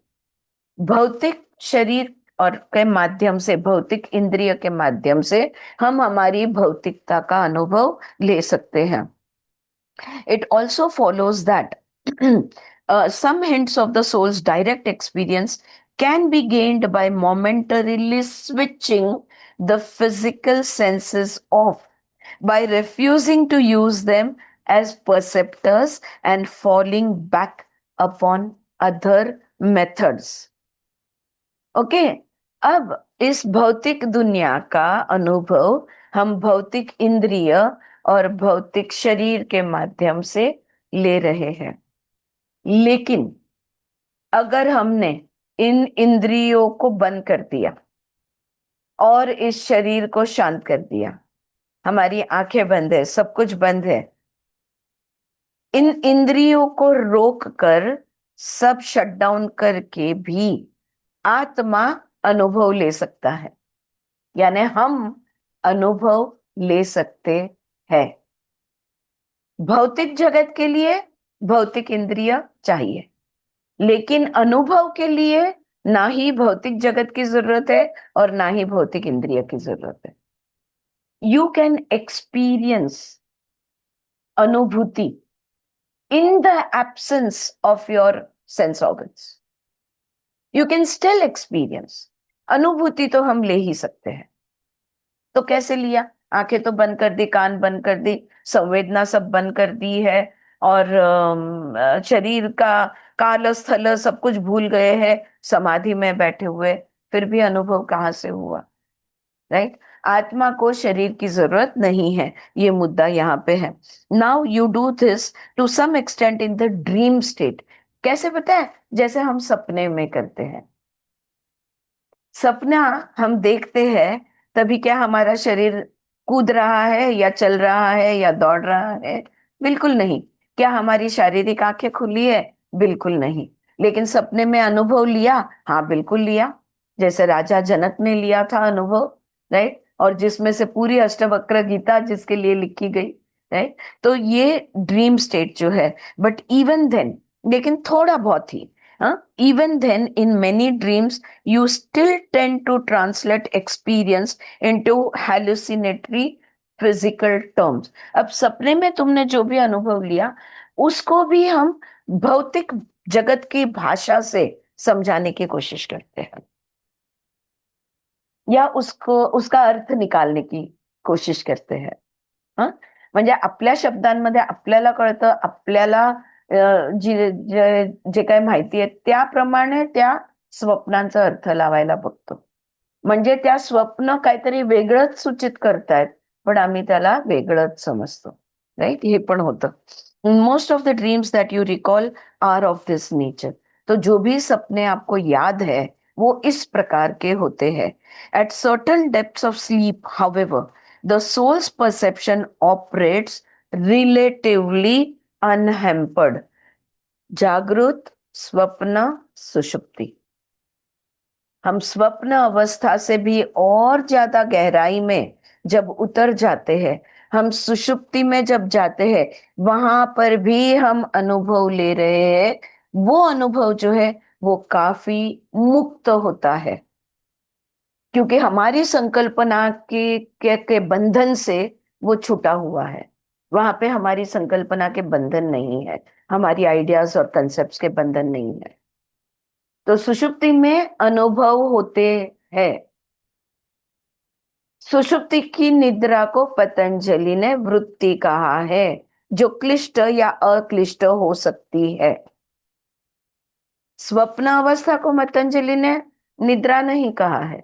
भौतिक शरीर और के माध्यम से, भौतिक इंद्रिय के माध्यम से हम हमारी भौतिकता का अनुभव ले सकते हैं। It also follows that some hints of the soul's direct experience can be gained by momentarily switching the physical senses off, by refusing to use them as perceptors and falling back upon other methods. Okay, अब इस भौतिक दुनिया का अनुभव हम भौतिक इंद्रिय और भौतिक शरीर के माध्यम से ले रहे हैं। लेकिन अगर हमने इन इंद्रियों को बंद कर दिया और इस शरीर को शांत कर दिया, हमारी आंखें बंद है, सब कुछ बंद है, इन इंद्रियों को रोक कर, सब शट डाउन करके भी आत्मा अनुभव ले सकता है, यानी हम अनुभव ले सकते हैं। भौतिक जगत के लिए भौतिक इंद्रिय चाहिए, लेकिन अनुभव के लिए ना ही भौतिक जगत की जरूरत है और ना ही भौतिक इंद्रिय की जरूरत है। यू कैन एक्सपीरियंस अनुभूति in the absence of your sense organs. You can still experience. अनुभूति तो हम ले ही सकते हैं। तो कैसे लिया? आंखें तो बंद कर दी, कान बंद कर दी, संवेदना सब बंद कर दी है, और शरीर का काल स्थल सब कुछ भूल गए हैं समाधि में बैठे हुए, फिर भी अनुभव कहाँ से हुआ, राइट? आत्मा को शरीर की जरूरत नहीं है, ये मुद्दा यहाँ पे है। Now you do this to some extent in the dream state. कैसे पता है? जैसे हम सपने में करते हैं। सपना हम देखते हैं, तभी क्या हमारा शरीर कूद रहा है या चल रहा है या दौड़ रहा है? बिल्कुल नहीं। क्या हमारी शारीरिक आंखें खुली है? बिल्कुल नहीं। लेकिन सपने में अनुभव लिया? हाँ, बिल्कुल लिया। जैसे राजा जनक ने लिया था अनुभव, राइट? और जिसमें से पूरी अष्टवक्र गीता जिसके लिए लिखी गई, राइट? तो ये ड्रीम स्टेट जो है, बट इवन देन, लेकिन थोड़ा बहुत ही, even then in many dreams you still tend to translate experience into hallucinatory physical terms. अब सपने में तुमने जो भी अनुभव लिया उसको भी हम भौतिक जगत की भाषा से समझाने की कोशिश करते हैं, या उसका अर्थ निकालने की कोशिश करते हैं। म्हणजे आपल्या शब्दांमध्ये आपल्याला कळतं, आपल्याला जे काही माहिती आहे त्याप्रमाणे त्या स्वप्नांचा अर्थ लावायला बघतो। म्हणजे त्या स्वप्न काहीतरी वेगळंच सूचित करतायत, पण आम्ही त्याला वेगळंच समजतो. राईट, हे पण होतं. Most of the dreams that you recall are of this nature. तो जो भी सपने आपको याद है वो इस प्रकार के होते हैं. At certain depths of sleep, however, the soul's perception operates relatively unhampered. जागृत, स्वप्न, सुषुप्ति. हम स्वप्न अवस्था से भी और ज्यादा गहराई में जब उतर जाते हैं, हम सुषुप्ति में जब जाते हैं, वहां पर भी हम अनुभव ले रहे हैं. वो अनुभव जो है वो काफी मुक्त होता है, क्योंकि हमारी संकल्पना के बंधन से वो छूटा हुआ है. वहां पे हमारी संकल्पना के बंधन नहीं है, हमारी आइडियाज और कंसेप्ट्स के बंधन नहीं है. तो सुषुप्ति में अनुभव होते हैं. सुषुप्ति की निद्रा को पतंजलि ने वृत्ति कहा है, जो क्लिष्ट या अक्लिष्ट हो सकती है. स्वप्न अवस्था को पतंजलि ने निद्रा नहीं कहा है,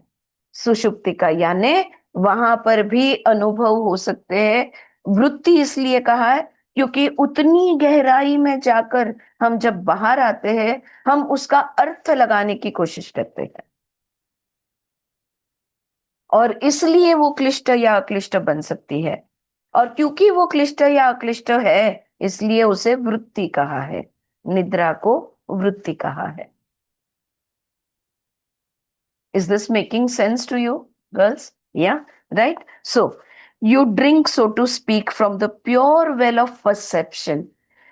सुषुप्ति का, यानी वहां पर भी अनुभव हो सकते हैं. वृत्ति इसलिए कहा है क्योंकि उतनी गहराई में जाकर हम जब बाहर आते हैं, हम उसका अर्थ लगाने की कोशिश करते हैं, और इसलिए वो क्लिष्ट या अक्लिष्ट बन सकती है. और क्योंकि वो क्लिष्ट या अक्लिष्ट है, इसलिए उसे वृत्ति कहा है, निद्रा को वृत्ति कहा है. Is this making sense to you, girls? Yeah, right? So, you drink, so to speak, from the pure well of perception.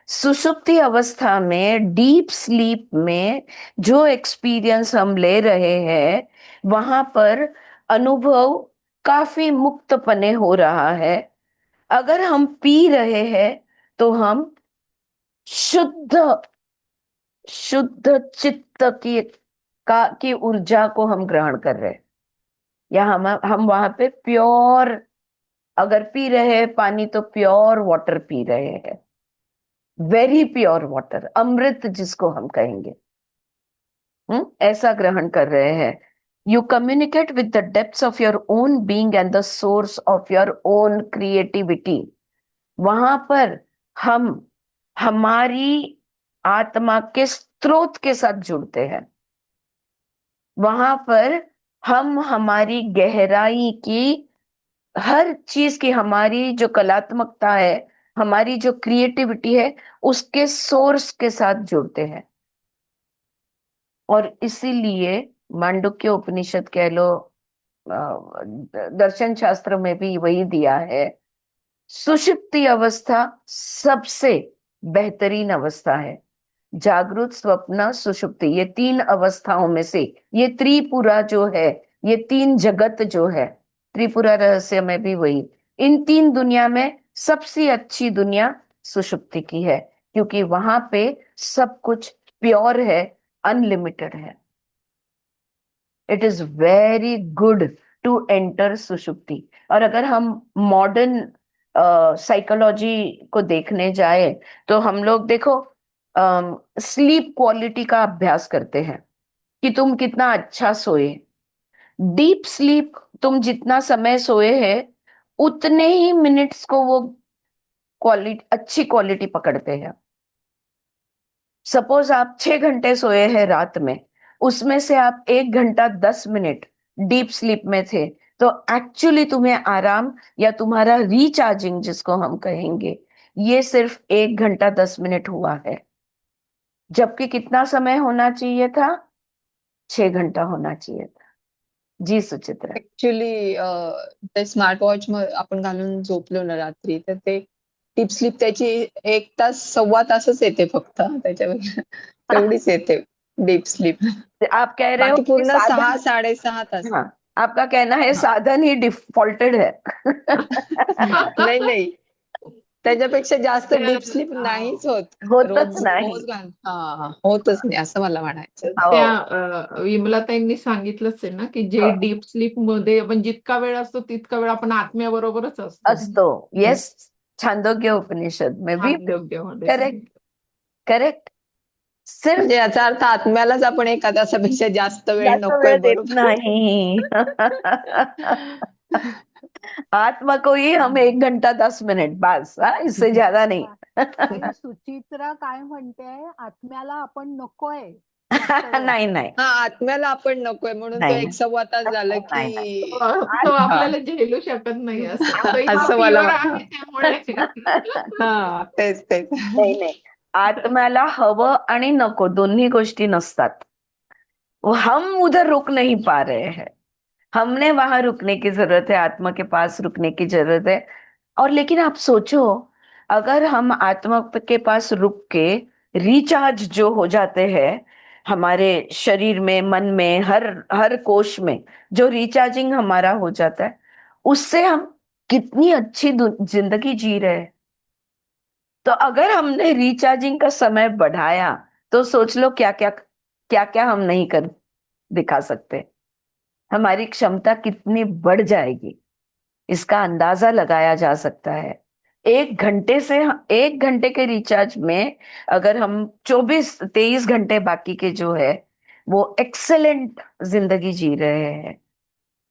सुषुप्ति अवस्था में, डीप स्लीप में जो एक्सपीरियंस हम ले रहे हैं, वहां पर अनुभव काफी मुक्तपने हो रहा है. अगर हम पी रहे हैं तो हम शुद्ध शुद्ध चित्त की ऊर्जा को हम ग्रहण कर रहे हैं, या हम वहां पे प्योर, अगर पी रहे हैं पानी तो प्योर वाटर पी रहे हैं, वेरी प्योर वाटर, अमृत जिसको हम कहेंगे, ऐसा ग्रहण कर रहे हैं. You communicate with the depths of your own being and the source of your own creativity. वहां पर हम हमारी आत्मा के स्रोत के साथ जुड़ते हैं. वहां पर हम हमारी गहराई की हर चीज की, हमारी जो कलात्मकता है, हमारी जो क्रिएटिविटी है, उसके सोर्स के साथ जुड़ते हैं. और इसीलिए मांडुक्य उपनिषद कह लो, दर्शन शास्त्र में भी वही दिया है, सुषुप्ति अवस्था सबसे बेहतरीन अवस्था है. जागृत, स्वप्न, सुषुप्ति, ये 3 अवस्थाओं में से, ये त्रिपुरा जो है, ये 3 जगत जो है, त्रिपुरा रहस्य में भी वही, इन 3 दुनिया में सबसे अच्छी दुनिया सुषुप्ति की है, क्योंकि वहां पे सब कुछ प्योर है, अनलिमिटेड है. It is very good to enter सुषुप्ति. और अगर हम मॉडर्न साइकोलॉजी को देखने जाए तो हम लोग देखो स्लीप क्वालिटी का अभ्यास करते हैं कि तुम कितना अच्छा सोए. डीप स्लीप, तुम जितना समय सोए हैं उतने ही मिनट्स को वो क्वालिटी, अच्छी क्वालिटी पकड़ते हैं. सपोज आप 6 घंटे सोए हैं रात में, उसमें से आप 1 घंटा 10 मिनट डीप स्लीप में थे, तो एक्चुअली तुम्हें आराम या तुम्हारा रिचार्जिंग जिसको हम कहेंगे, ये सिर्फ 1 घंटा 10 मिनट हुआ है. जबकि कितना समय होना चाहिए था? 6 घंटा होना चाहिए था. जी सुचित्रा. ऍक्च्युली ते स्मार्ट वॉच आपण घालून झोपलो ना रात्री, तर ते डीप स्लीप त्याची 1 तास 1.25 तासच येते फक्त, त्याच्यापेक्षा तेवढीच येते डीप स्लीप. आप कह रहे हो बाकी कि पूर्ण साधन, 6-6.5 तास. हाँ, आपका कहना है हाँ. साधन ही डिफॉल्टेड है. नाही नाही, त्याच्यापेक्षा जास्त ते- डीप स्लीप नाहीच होत. होतच नाही. होतच नाही असं मला म्हणायचं. हो. त्या विमलाताईंनी सांगितलंच आहे ना की जे डीप स्लीप मध्ये आपण जितका वेळ असतो तितका वेळ आपण आत्म्याबरोबरच असतो. असतो. येस, छांदोग्य उपनिषद में भी छांदोग्यामध्ये करेक्ट, करेक्ट. सिर्फ म्हणजे याचा अर्थ आत्म्यालाच आपण 1 तासापेक्षा जास्त वेळ जास्त नकोय, वेळ देत बरोबर? नहीं आत्मा को ही हम 1 घंटा 10 मिनट बस, इससे ज्यादा नहीं आणि सुचित्रा काय म्हणते, आत्म्याला आपण नकोय जास्त वेळ. नाही नाही हा, आत्म्याला आपण नकोय म्हणून तो नाही, 1 तास झालं नाही, नाही. की तो आपल्याला झेलू शकत नाही असं. तो इतका असं मला प्युअर आहे त्यामुळे. हा, तेच तेच. नाही नाही आत्म्याला हवं आणि नको दोन्ही गोष्टी नसतात. हम उधर रुक नहीं पा रहे हैं, हमने वहां रुकने की जरूरत है, आत्मा के पास रुकने की जरूरत है. और लेकिन आप सोचो, अगर हम आत्मा के पास रुक के रिचार्ज जो हो जाते हैं हमारे शरीर में, मन में, हर हर कोश में जो रिचार्जिंग हमारा हो जाता है, उससे हम कितनी अच्छी जिंदगी जी रहे हैं. तो अगर हमने रिचार्जिंग का समय बढ़ाया तो सोच लो क्या क्या हम नहीं कर दिखा सकते. हमारी क्षमता कितनी बढ़ जाएगी इसका अंदाजा लगाया जा सकता है. 1 घंटे से 1 घंटे के रिचार्ज में अगर हम 24-23 घंटे बाकी के जो है वो एक्सेलेंट जिंदगी जी रहे हैं,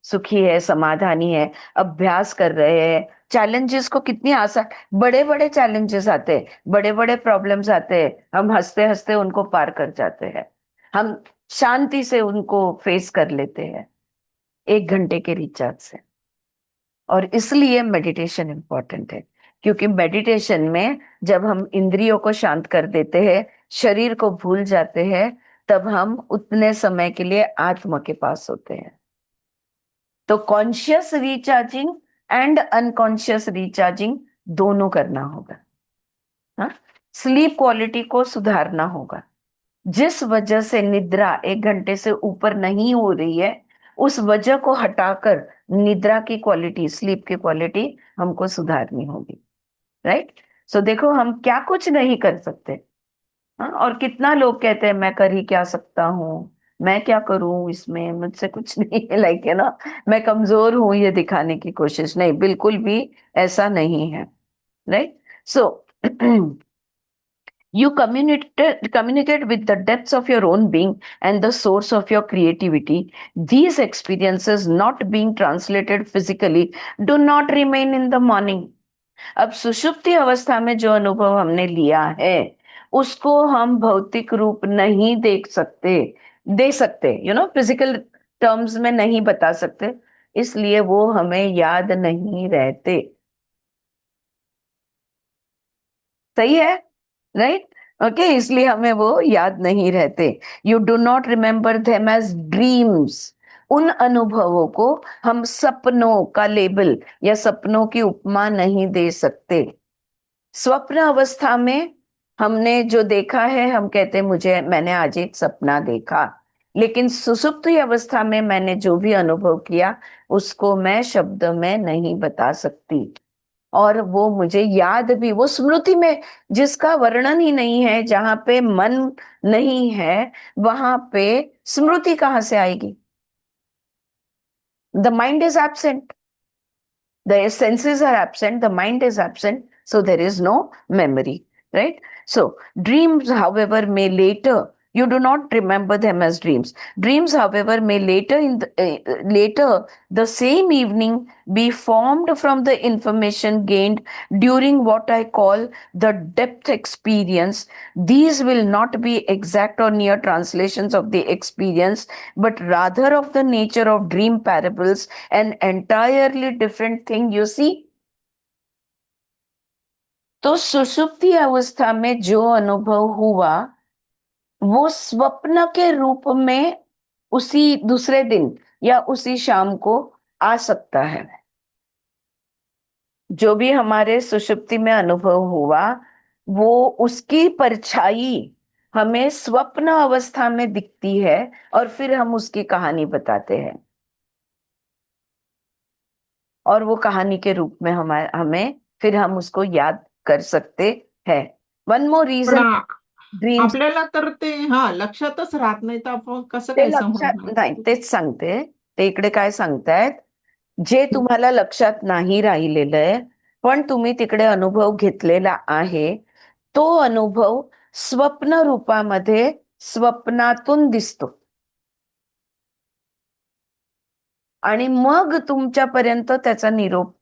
सुखी है, समाधानी है, अभ्यास कर रहे हैं, चैलेंजेस को कितनी आसान, बड़े बड़े चैलेंजेस आते हैं, बड़े बड़े प्रॉब्लम्स आते हैं, हम हंसते हंसते उनको पार कर जाते हैं, हम शांति से उनको फेस कर लेते हैं 1 घंटे के रिचार्ज से. और इसलिए मेडिटेशन इंपॉर्टेंट है, क्योंकि मेडिटेशन में जब हम इंद्रियों को शांत कर देते हैं, शरीर को भूल जाते हैं, तब हम उतने समय के लिए आत्मा के पास होते हैं. तो conscious recharging and unconscious recharging दोनों करना होगा. हाँ, स्लीप क्वालिटी को सुधारना होगा. जिस वजह से निद्रा 1 घंटे से ऊपर नहीं हो रही है, उस वजह को हटाकर निद्रा की क्वालिटी, स्लीप की क्वालिटी हमको सुधारनी होगी. राइट. सो देखो हम क्या कुछ नहीं कर सकते. हाँ, और कितना लोग कहते हैं मैं कर ही क्या सकता हूँ, मैं क्या करूं इसमें, मुझसे कुछ नहीं है, लाइक है ना, मैं कमजोर हूं, ये दिखाने की कोशिश. नहीं, बिल्कुल भी ऐसा नहीं है. Right. So you communicate with the depths of your own being and the source of your creativity. These experiences not being translated physically do not remain in the morning. अब सुषुप्ति अवस्था में जो अनुभव हमने लिया है उसको हम भौतिक रूप नहीं दे सकते, फिजिकल टर्म्स में नहीं बता सकते, इसलिए वो हमें याद नहीं रहते. सही है. राइट. ओके, इसलिए हमें वो याद नहीं रहते. You do not remember them as dreams. उन अनुभवों को हम सपनों का लेबल या सपनों की उपमा नहीं दे सकते. स्वप्न अवस्था में हमने जो देखा है हम कहते हैं मैंने आज एक सपना देखा, लेकिन सुसुप्ति अवस्था में मैंने जो भी अनुभव किया उसको मैं शब्द में नहीं बता सकती. और वो मुझे याद भी, वो स्मृति में जिसका वर्णन ही नहीं है, जहां पे मन नहीं है वहां पे स्मृति कहां से आएगी. The mind is absent, the senses are absent, the mind is absent, so there is no memory. Right. So dreams however may later, you do not remember them as dreams. Dreams however may later the same evening be formed from the information gained during what I call the depth experience. These will not be exact or near translations of the experience, but rather of the nature of dream parables, an entirely different thing. You see, तो सुषुप्ति अवस्था में जो अनुभव हुआ वो स्वप्न के रूप में उसी दूसरे दिन या उसी शाम को आ सकता है. जो भी हमारे सुषुप्ति में अनुभव हुआ वो उसकी परछाई हमें स्वप्न अवस्था में दिखती है और फिर हम उसकी कहानी बताते हैं और वो कहानी के रूप में हमें फिर हम उसको याद कर सकते हैं. वन मोर पण रीजन, ड्रीम्स आपल्याला तर ते लक्षातच राहत नाही, तर आपण कसं ते काय लक्षात समजणार? नाही, तेच सांगते. ते इकडे काय सांगतायत, जे तुम्हाला लक्षात नाही राहिलेलं आहे पण तुम्ही तिकडे अनुभव घेतलेला आहे, तो अनुभव स्वप्न रूपामध्ये स्वप्नातून दिसतो आणि मग तुमच्यापर्यंत त्याचा निरोप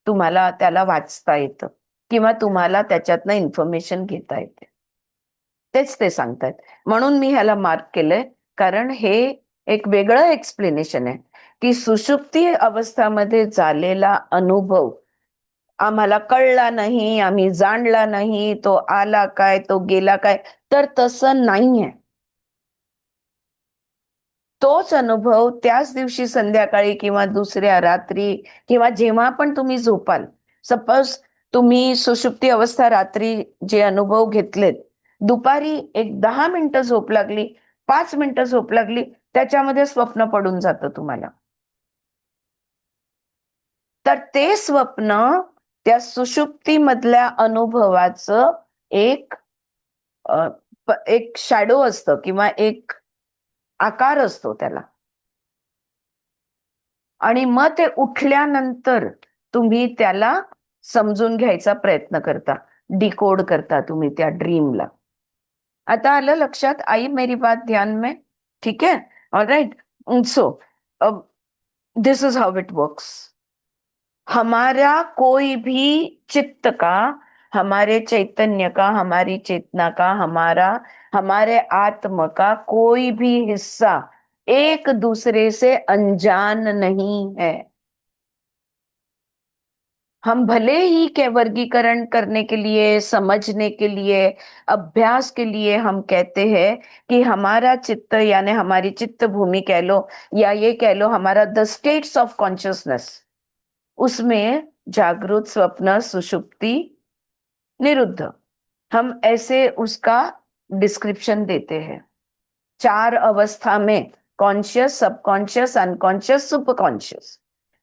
तुम्हाला त्याला वाचता येतं किंवा तुम्हाला त्याच्यातनं इन्फॉर्मेशन घेता येते. तेच ते सांगतायत. म्हणून मी ह्याला मार्क केलंय, कारण हे एक वेगळं एक्सप्लेनेशन आहे की सुषुप्ती अवस्थामध्ये झालेला अनुभव आम्हाला कळला नाही, आम्ही जाणला नाही, तो आला काय, तो गेला काय, तर तसं नाहीये. तोच अनुभव त्याच दिवशी संध्याकाळी किंवा दुसऱ्या रात्री किंवा जेव्हा पण तुम्ही झोपाल, सपोज तुम्ही सुषुप्ती अवस्था रात्री जे अनुभव घेतलेत, दुपारी एक 10 मिनिटं झोप लागली, 5 मिनिटं झोप लागली, त्याच्यामध्ये स्वप्न पडून जातं तुम्हाला. तर ते स्वप्न त्या सुषुप्ती मधल्या अनुभवाचं एक एक शॅडो असतं किंवा एक आकार असतो त्याला. आणि मग ते उठल्यानंतर तुम्ही त्याला समजून घ्यायचा प्रयत्न करता, डिकोड करता तुम्ही त्या ड्रीमला. आता आलं लक्षात? आई मेरी बात ध्यान में? ठीक है, alright. So this is how it works. हमारा कोई भी चित्त का, हमारे चैतन्य का, हमारी चेतना का, हमारे आत्म का कोई भी हिस्सा एक दूसरे से अनजान नहीं है. हम भले ही के वर्गीकरण करने के लिए, समझने के लिए, अभ्यास के लिए हम कहते हैं कि हमारा चित्त यानी हमारी चित्त भूमि कह लो, या ये कह लो हमारा द स्टेट्स ऑफ कॉन्शियसनेस, उसमें जागृत, स्वप्न, सुषुप्ति, निरुद्ध, हम ऐसे उसका डिस्क्रिप्शन देते हैं. 4 अवस्था में, कॉन्शियस, सबकॉन्शियस, अनकॉन्शियस, सुपरकॉन्शियस,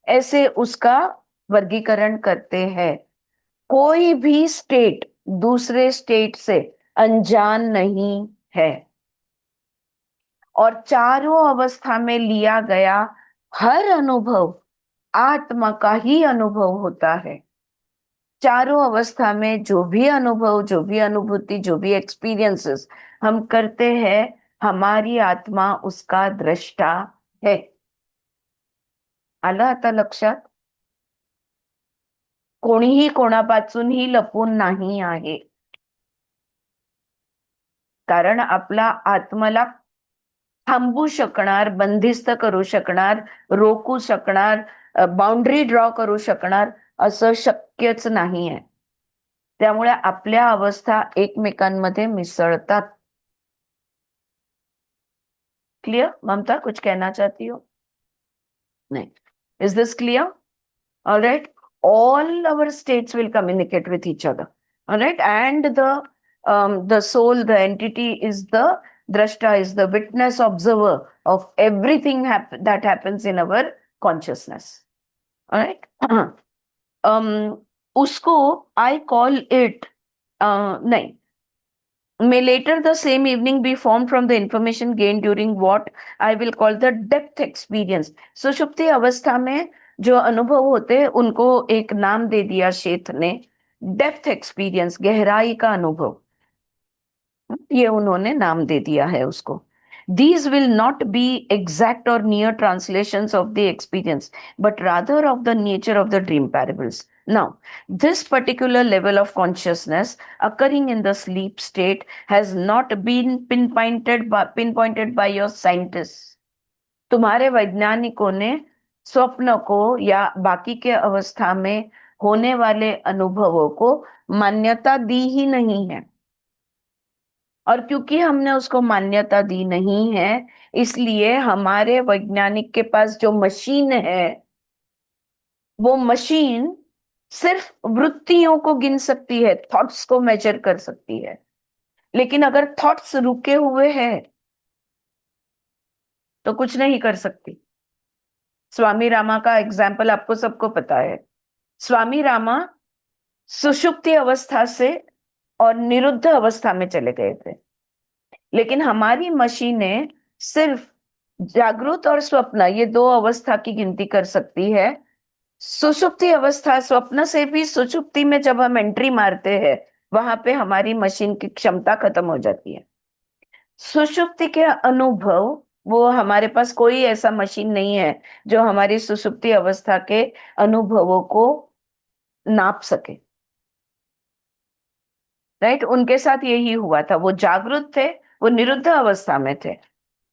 ऐसे उसका वर्गीकरण करते हैं. कोई भी स्टेट दूसरे स्टेट से अनजान नहीं है और चारों अवस्था में लिया गया हर अनुभव आत्मा का ही अनुभव होता है. चारों अवस्था में जो भी अनुभव, जो भी अनुभूति, जो भी एक्सपीरियंसेस हम करते हैं, हमारी आत्मा उसका दृष्टा है. आलं आता लक्षात? कोणीही कोणापासूनही लपून नाही आहे, कारण आपला आत्माला थांबू शकणार, बंदिस्त करू शकणार, रोखू शकणार, बाउंड्री ड्रॉ करू शकणार असं शक्यच नाहीये. त्यामुळे आपल्या अवस्था एकमेकांमध्ये मिसळतात. क्लियर? ममता, कुछ कहना चाहती हो? नहीं. Is this clear? All right. All our states will communicate with each other. All right. And the soul, the entity is the drashta, is the witness, observer of everything that happens in our consciousness. All right. उसको I call it नहीं. May later the same evening be formed from the information gained during what I will call the depth experience. सुषुप्ति अवस्था में जो अनुभव होते हैं उनको एक नाम दे दिया शेथ ने, डेप्थ एक्सपीरियंस, गहराई का अनुभव, ये उन्होंने नाम दे दिया है उसको. These will not be exact or near translations of the experience, but rather of the nature of the dream parables. Now, this particular level of consciousness occurring in the sleep state has not been pinpointed by your scientists. तुम्हारे वैज्ञानिकों ने स्वप्न को या बाकी के अवस्था में होने वाले अनुभवों को मान्यता दी ही नहीं है. और क्योंकि हमने उसको मान्यता दी नहीं है, इसलिए हमारे वैज्ञानिक के पास जो मशीन है, वो मशीन सिर्फ वृत्तियों को गिन सकती है, थॉट्स को मेजर कर सकती है. लेकिन अगर थॉट्स रुके हुए हैं तो कुछ नहीं कर सकती. स्वामी रामा का एग्जाम्पल आपको सबको पता है. स्वामी रामा सुषुप्ति अवस्था से और निरुद्ध अवस्था में चले गए थे, लेकिन हमारी मशीनें सिर्फ जागृत और स्वप्न, ये 2 अवस्था की गिनती कर सकती है. सुषुप्ति अवस्था, स्वप्न से भी सुषुप्ति में जब हम एंट्री मारते हैं, वहां पे हमारी मशीन की क्षमता खत्म हो जाती है। सुषुप्ति के अनुभव, वो हमारे पास कोई ऐसा मशीन नहीं है जो हमारी सुषुप्ति अवस्था के अनुभवों को नाप सके। राइट, उनके साथ यही हुआ था। वो जागृत थे, वो निरुद्ध अवस्था में थे।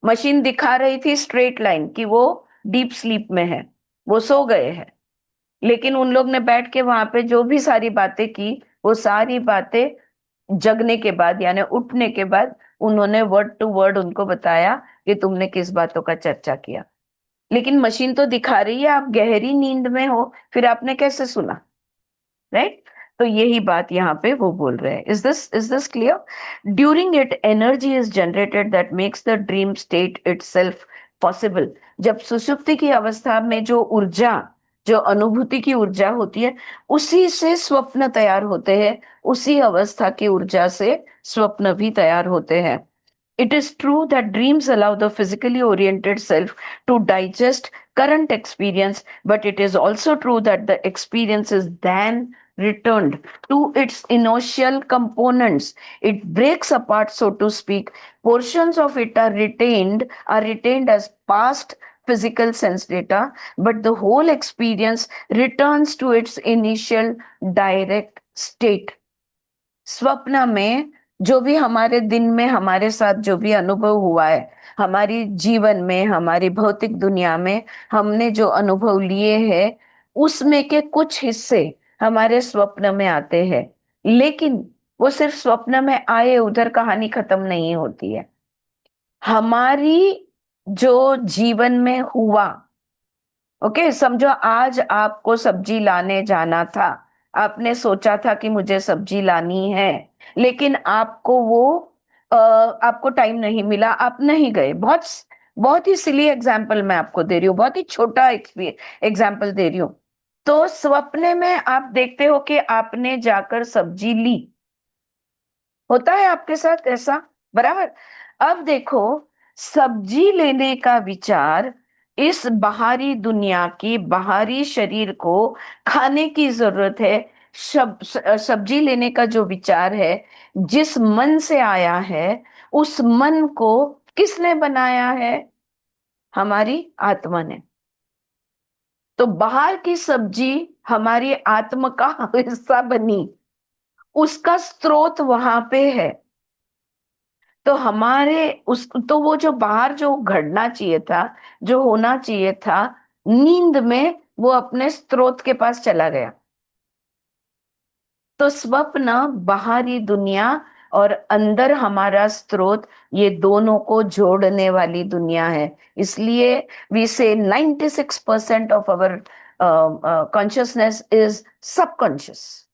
मशीन दिखा रही थी स्ट्रेट लाइन कि वो डीप स्लीप में है, वो सो गए हैं। लेकिन उन लोग ने बैठ के वहां पे जो भी सारी बातें की, वो सारी बातें जगने के बाद यानी उठने के बाद उन्होंने वर्ड टू वर्ड उनको बताया कि तुमने किस बातों का चर्चा किया। लेकिन मशीन तो दिखा रही है आप गहरी नींद में हो, फिर आपने कैसे सुना? राइट, तो यही बात यहाँ पे वो बोल रहे हैं। Is this clear? During it energy is generated that makes the dream state itself possible. जब सुषुप्ति की अवस्था में जो ऊर्जा, जो अनुभूति की ऊर्जा होती है, उसी से स्वप्न तैयार होते हैं, उसी अवस्था की ऊर्जा से स्वप्न भी तैयार होते हैं। It is true that dreams allow the physically oriented self to digest current experience, but it is also true that the experience is then returned to its initial components. It breaks apart, so to speak. Portions of it are retained as past physical sense data, but the whole experience returns to its initial direct state. स्वप्न में जो भी हमारे दिन में हमारे साथ जो भी अनुभव हुआ है, हमारी जीवन में, हमारी भौतिक दुनिया में हमने जो अनुभव लिए हैं, उसमें के कुछ हिस्से हमारे स्वप्न में आते हैं। लेकिन वो सिर्फ स्वप्न में आए, उधर कहानी खत्म नहीं होती है। हमारी जो जीवन में हुआ, ओके, समझो आज आपको सब्जी लाने जाना था, आपने सोचा था कि मुझे सब्जी लानी है, लेकिन आपको टाइम नहीं मिला, आप नहीं गए। बहुत बहुत ही सिली एग्जाम्पल मैं आपको दे रही हूँ, बहुत ही छोटा एग्जाम्पल दे रही हूँ। तो स्वप्न में आप देखते हो कि आपने जाकर सब्जी ली, होता है आपके साथ ऐसा, बराबर? अब देखो, सब्जी लेने का विचार इस बाहरी दुनिया की, बाहरी शरीर को खाने की जरूरत है। सब्जी लेने का जो विचार है, जिस मन से आया है, उस मन को किसने बनाया है? हमारी आत्मा ने। तो बाहर की सब्जी हमारी आत्मा का हिस्सा बनी, उसका स्रोत वहां पे है। तो तो वो जो बाहर जो घड़ना चाहिए था, जो होना चाहिए था, नींद में वो अपने स्रोत के पास चला गया। तो स्वप्न बाहरी दुनिया और अंदर हमारा स्रोत, ये दोनों को जोड़ने वाली दुनिया है। इसलिए वी से 96% of our consciousness is subconscious.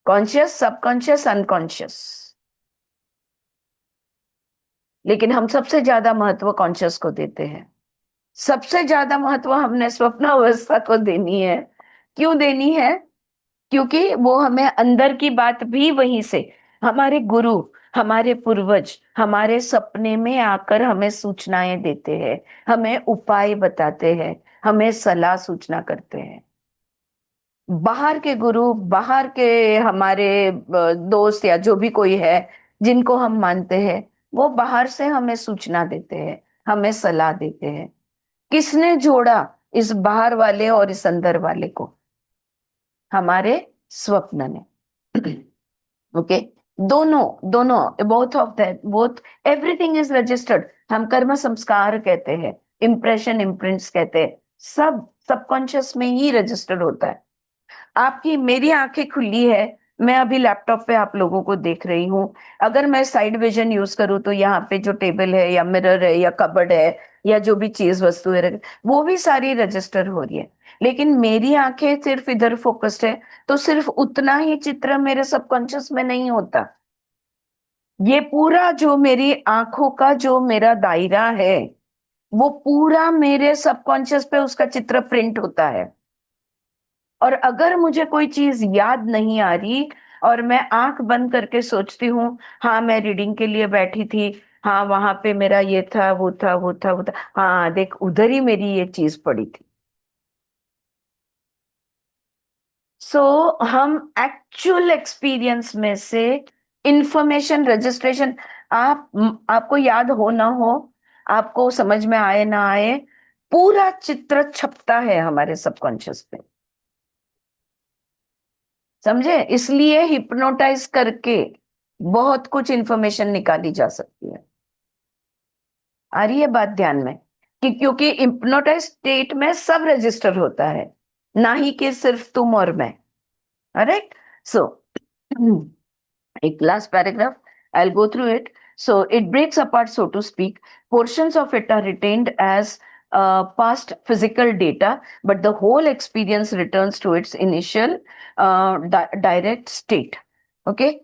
Conscious, subconscious, unconscious. लेकिन हम सबसे ज्यादा महत्व कॉन्शियस को देते हैं। सबसे ज्यादा महत्व हमने स्वप्न अवस्था को देनी है। क्यों देनी है? क्योंकि वो हमें अंदर की बात भी वहीं से, हमारे गुरु, हमारे पूर्वज हमारे सपने में आकर हमें सूचनाएं देते हैं, हमें उपाय बताते हैं, हमें सलाह सूचना करते हैं। बाहर के गुरु, बाहर के हमारे दोस्त या जो भी कोई है जिनको हम मानते हैं, वो बाहर से हमें सूचना देते हैं, हमें सलाह देते हैं। किसने जोड़ा इस बाहर वाले और इस अंदर वाले को? हमारे स्वप्न ने। ओके, दोनों दोनों, both of that, both, everything is registered. हम कर्म संस्कार कहते हैं, इंप्रेशन, इम्प्रिंट्स कहते हैं, सब सबकॉन्शियस में ही रजिस्टर्ड होता है। आपकी, मेरी आंखें खुली है, मैं अभी लैपटॉप पे आप लोगों को देख रही हूँ। अगर मैं साइड विजन यूज करूँ तो यहाँ पे जो टेबल है या मिरर है या कबर्ड है या जो भी चीज वस्तु है, वो भी सारी रजिस्टर हो रही है। लेकिन मेरी आंखें सिर्फ इधर फोकस्ड है, तो सिर्फ उतना ही चित्र मेरे सबकॉन्शियस में नहीं होता। ये पूरा जो मेरी आंखों का जो मेरा दायरा है, वो पूरा मेरे सबकॉन्शियस पे उसका चित्र प्रिंट होता है। और अगर मुझे कोई चीज याद नहीं आ रही और मैं आंख बंद करके सोचती हूँ, हाँ मैं रीडिंग के लिए बैठी थी, हाँ वहां पे मेरा ये था, वो था, वो था, वो था, हाँ देख उधर ही मेरी ये चीज पड़ी थी। सो हम एक्चुअल एक्सपीरियंस में से इंफॉर्मेशन रजिस्ट्रेशन, आपको याद हो ना हो, आपको समझ में आए ना आए, पूरा चित्र छपता है हमारे सबकॉन्शियस पे, समझे? इसलिए हिप्नोटाइज करके बहुत कुछ इंफॉर्मेशन निकाली जा सकती है। आ रही है बात ध्यान में? कि क्योंकि हिप्नोटाइज स्टेट में सब रजिस्टर होता है, ना ही कि सिर्फ तुम और मैं। राइट? सो एक last paragraph, I'll go through it. So it breaks apart, so to speak. Portions of it are retained as past physical data, but the whole experience returns to its initial direct state. Okay.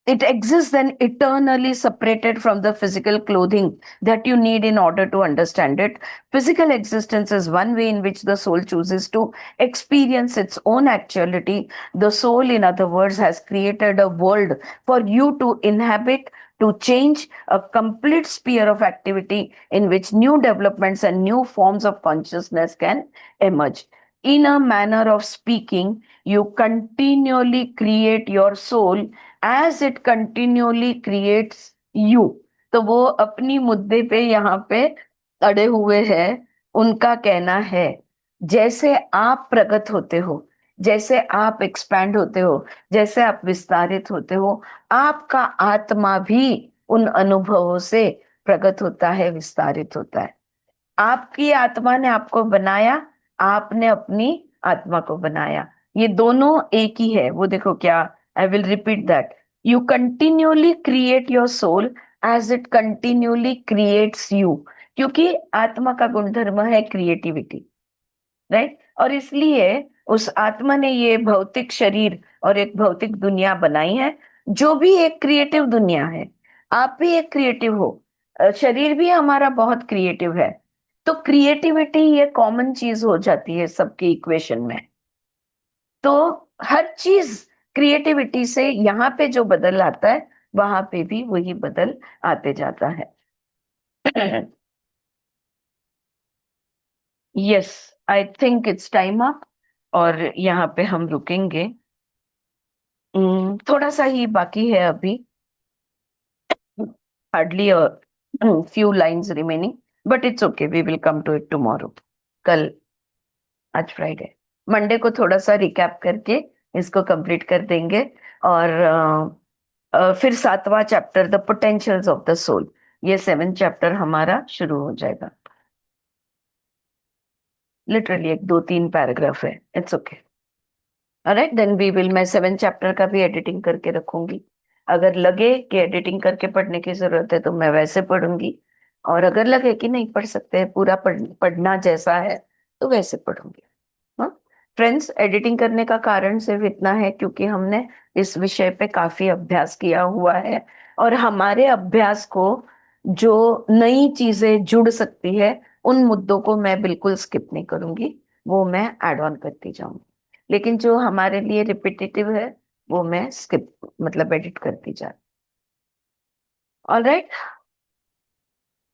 It exists then eternally separated from the physical clothing that you need in order to understand it. Physical existence is one way in which the soul chooses to experience its own actuality. The soul, in other words, has created a world for you to inhabit, to change, a complete sphere of activity in which new developments and new forms of consciousness can emerge. In a manner of speaking, you continually create your soul as it continually creates you. तो वो अपनी मुद्दे पे यहाँ पे अड़े हुए हैं। उनका कहना है, जैसे आप प्रगत होते हो, जैसे आप एक्सपैंड होते हो, जैसे आप विस्तारित होते हो, आपका आत्मा भी उन अनुभवों से प्रगत होता है, विस्तारित होता है। आपकी आत्मा ने आपको बनाया, आपने अपनी आत्मा को बनाया, ये दोनों एक ही है। वो देखो क्या, I will repeat that, you continuously create your soul as it continuously creates you, क्योंकि आत्मा का गुणधर्म है क्रिएटिविटी, राइट? और इसलिए उस आत्मा ने ये भौतिक शरीर और एक भौतिक दुनिया बनाई है, जो भी एक क्रिएटिव दुनिया है। आप भी एक क्रिएटिव हो, शरीर भी हमारा बहुत क्रिएटिव है। तो क्रिएटिविटी ये कॉमन चीज हो जाती है सबकी इक्वेशन में। तो हर चीज क्रिएटिविटी से यहाँ पे जो बदल आता है, वहां पे भी वही बदल आते जाता है। Yes, I think it's time up, और यहाँ पे हम रुकेंगे। थोड़ा सा ही बाकी है अभी, hardly few lines remaining, but it's okay, we will come to it tomorrow. कल, आज फ्राइडे, मंडे को थोड़ा सा रिकैप करके इसको कंप्लीट कर देंगे। और फिर 7वां chapter, the potentials of the soul, ये 7th चैप्टर हमारा शुरू हो जाएगा। लिटरली एक 2-3 पैराग्राफ है, it's okay. Alright, then we will, मैं 7th चैप्टर का भी एडिटिंग करके रखूंगी। अगर लगे कि एडिटिंग करके पढ़ने की जरूरत है तो मैं वैसे पढ़ूंगी, और अगर लगे कि नहीं पढ़ सकते, पूरा पढ़ना जैसा है तो वैसे पढ़ूंगी। हाँ फ्रेंड्स, एडिटिंग करने का कारण सिर्फ इतना है क्योंकि हमने इस विषय पे काफी अभ्यास किया हुआ है, और हमारे अभ्यास को जो नई चीजें जुड़ सकती है, उन मुद्दों को मैं बिल्कुल स्किप नहीं करूंगी, वो मैं ऐड ऑन करती जाऊंगी। लेकिन जो हमारे लिए रिपीटेटिव है वो मैं स्किप, मतलब एडिट करती जा। ऑलराइट,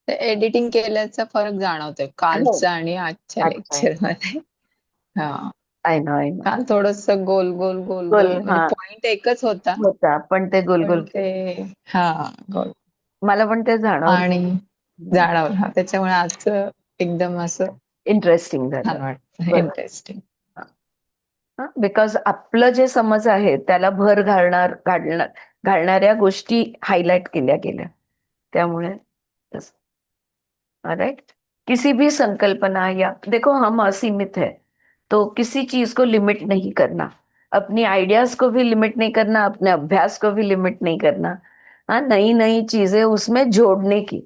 एडिटिंग केल्याचा फरक जाणवतोय कालचा आणि आजच्या अच्छा आहे, लेक्चर मध्ये. हा, आय नो, आय नो, काल थोडस गोल गोल गोल गोल, गोल म्हणजे हा पॉइंट एकच होता, होता, पण ते गोल पण गोल ते हा गोल मला पण ते जाणवलं, आणि जाणवलं. हा, त्याच्यामुळे आजचं एकदम असं इंटरेस्टिंग छान झालं. वाटतं, बरं, इंटरेस्टिंग. बिकॉज आपलं जे समज आहे त्याला भर घालणाऱ्या गोष्टी हायलाइट केल्या गेल्या, त्यामुळे राइट। किसी भी संकल्पना, या देखो हम असीमित है, तो किसी चीज को लिमिट नहीं करना, अपनी आइडियाज को भी लिमिट नहीं करना, अपने अभ्यास को भी लिमिट नहीं करना। हाँ, नई नई चीजें उसमें जोड़ने की,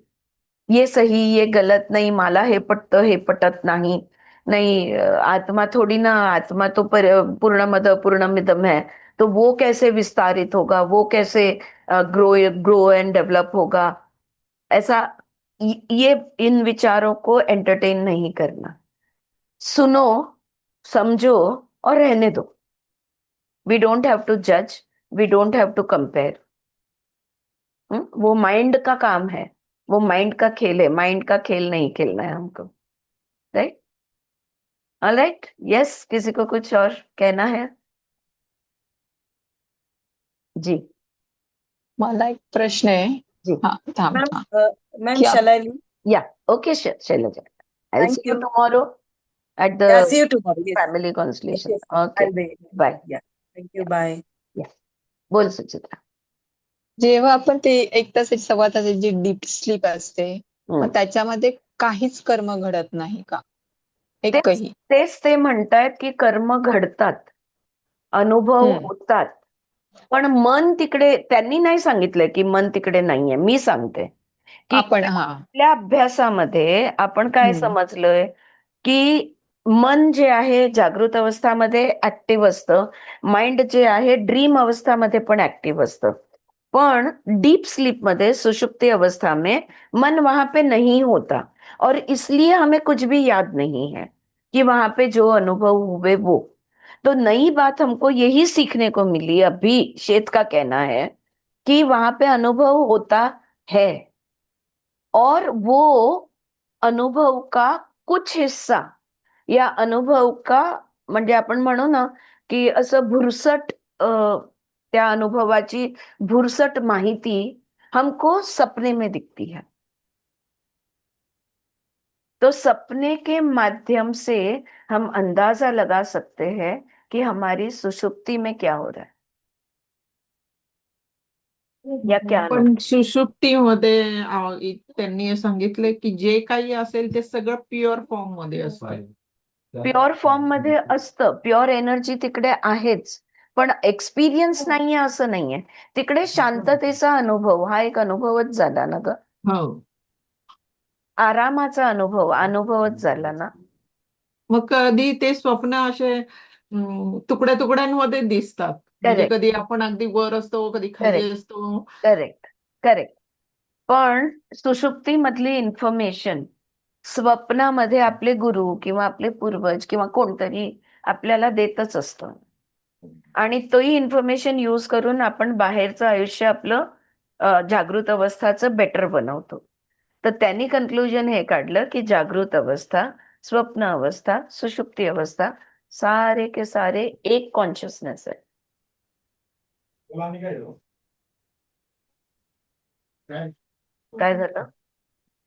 ये सही ये गलत नहीं, मला हे पटतं हे पटत नाही, नहीं आत्मा थोड़ी ना, आत्मा तो पूर्णमद पूर्णमिदम है, तो वो कैसे विस्तारित होगा, वो कैसे ग्रो ग्रो एंड डेवलप होगा, ऐसा ये इन विचारों को एंटरटेन नहीं करना। सुनो, समझो और रहने दो। वी डोंट हैव टू जज, we don't have to compare. वो माइंड का काम है, वो माइंड का खेल है, माइंड का खेल नहीं खेलना है हमको, राइट? ऑलराइट, यस, किसी को कुछ और कहना है? जी मला एक प्रश्न आहे. जी हा थांब Ma'am, हा ma'am, क्या shall I leave? या okay Shailaja, I will Thank see you you. Tomorrow at Yeah, the see you tomorrow. Yes, family yes, constellation. yes. Okay, I'll be. bye. Yeah. Thank you. Bye. Yes. बोल सुचित्रा. जेव्हा आपण ते 1 तासाची 1.25 तासाची जी डीप स्लीप असते, मग हम्म. त्याच्यामध्ये काहीच कर्म घडत नाही का? तेच एकही? तेच ते म्हणतायत की कर्म घडतात, अनुभव होतात, पण मन तिकडे, त्यांनी नाही सांगितलंय की मन तिकडे नाहीये. मी सांगते की आपण आपल्या अभ्यासामध्ये आपण काय हम्म. समजलोय की मन जे आहे जागृत अवस्थामध्ये ऍक्टिव्ह असतं, माइंड जे आहे ड्रीम अवस्थामध्ये पण ऍक्टिव्ह असतं, पण डीप स्लीप में, सुषुप्ति अवस्था में मन वहां पे नहीं होता, और इसलिए हमें कुछ भी याद नहीं है कि वहां पे जो अनुभव हुए वो। तो नई बात हमको यही सीखने को मिली अभी, श्वेत का कहना है कि वहां पे अनुभव होता है, और वो अनुभव का कुछ हिस्सा या अनुभव का, म्हणजे आपण म्हणू ना की असं भुरसट त्या अनुभवाची भुरसट माहिती हमको सपने में दिखती है। तो सपने के माध्यम से हम अंदाजा लगा सकते हैं कि हमारी सुषुप्ति में क्या हो रहा है या क्या पण सुषुप्तीमध्ये त्यांनी सांगितले की जे काही असेल ते सगळं प्युअर फॉर्म मध्ये असतं. प्युअर फॉर्म मध्ये असतं, प्युअर एनर्जी तिकडे आहेच, पण एक्सपिरियन्स नाहीये असं नाहीये. तिकडे शांततेचा अनुभव हा एक अनुभवच झाला ना ग, हो. आरामाचा अनुभवच झाला ना. मग कधी ते स्वप्न असे तुकड्या तुकड्यांमध्ये दिसतात. म्हणजे करेक्ट कधी आपण अगदी वर असतो, कधी खाली करेक्ट असतो. Correct correct. पण सुषुप्ती मधली इन्फॉर्मेशन स्वप्नामध्ये आपले गुरु किंवा आपले पूर्वज किंवा कोणतरी आपल्याला देतच असतं, आणि तोही इन्फॉर्मेशन यूज करून आपण बाहेरचं आयुष्य आपलं जागृत अवस्थाचं बेटर बनवतो. तर त्यांनी कन्क्लुजन हे काढलं की जागृत अवस्था, स्वप्न अवस्था, सुषुप्ती अवस्था सारे के सारे एक कॉन्शियसनेस आहे. काय झालं?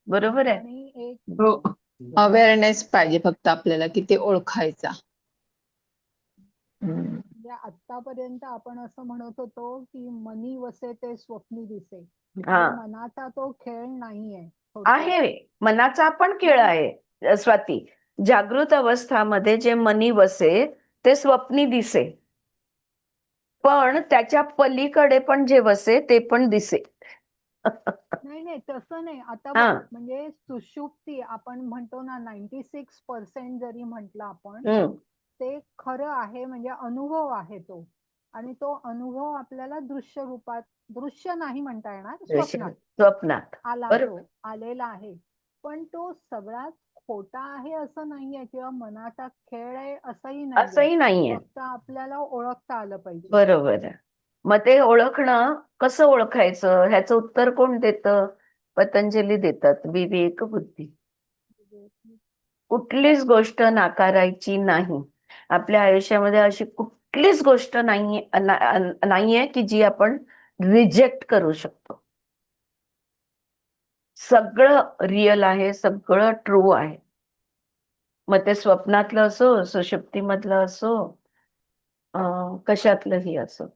बरोबर आहे. आणि एक हो. अवेअरनेस पाहिजे फक्त आपल्याला की ते ओळखायचा. म्हणजे आतापर्यंत आपण असं म्हणत होतो की मनी वसे ते स्वप्नी दिसे. हा म्हणजे मनाचा तो खेळ नाहीये थोडक्यात. आहे, मनाचा पण खेळ आहे स्वाती. जागृत अवस्थामध्ये जे मनी वसे ते स्वप्नी दिसे, पण त्याच्या पलीकडे पण जे वसे ते पण दिसे. नाही तसं नाही. आता हा. बघ, म्हणजे सुषुप्ती आपण म्हणतो ना 96% जरी म्हटलं आपण, हम्म. ते खरं आहे, म्हणजे अनुभव आहे तो, आणि तो अनुभव आपल्याला दृश्य रूपात, दृश्य नाही म्हणता येणार, स्वप्नात आला, बरोबर. तो आलेला आहे. पण तो सगळ्यात खोटा आहे असं नाहीये, किंवा मनाचा खेळ आहे असंही नाहीये. असंही नाहीये. फक्त आपल्याला ओळखता आलं पाहिजे. बरोबर आहे. मग ते ओळखणं कसं ओळखायचं ह्याचं उत्तर कोण देतं? पतंजली देतात, विवेक बुद्धी. कुठलीच गोष्ट नाकारायची नाही. आपल्या आयुष्यामध्ये अशी कुठलीच गोष्ट नाहीये की जी आपण रिजेक्ट करू शकतो. सगळं रिअल आहे, सगळं ट्रू आहे. मग ते स्वप्नातलं असो, सुषुप्तीमधलं असो, कशातलंही असो.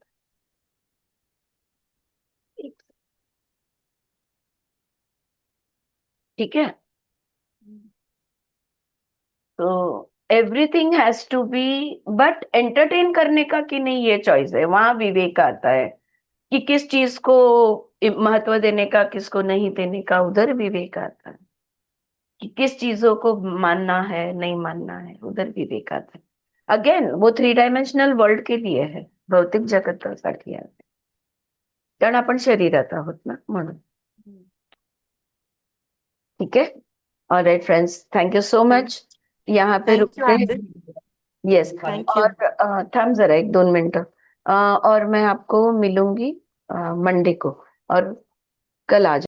ठीक है. तो everything has to be, but entertain करने का कि नहीं ये चॉइस है. वहां विवेक आता है कि किस चीज को महत्व देने का, किसको नहीं देने का, उधर विवेक आता है. कि किस चीजों को मानना है, नहीं मानना है, उधर विवेक आता है. अगेन वो 3 डायमेन्शनल वर्ल्ड के लिए है, भौतिक जगतासाठी आहे, कारण आपण शरीरात आहोत ना म्हणून. ठीक है. Alright friends, thank you so much. यहाँ पे Thank you, रुकते. Andy. यस. Thank you. और थम जरा 1-2 मिनट, और मैं आपको मिलूंगी मंडे को, और कल आ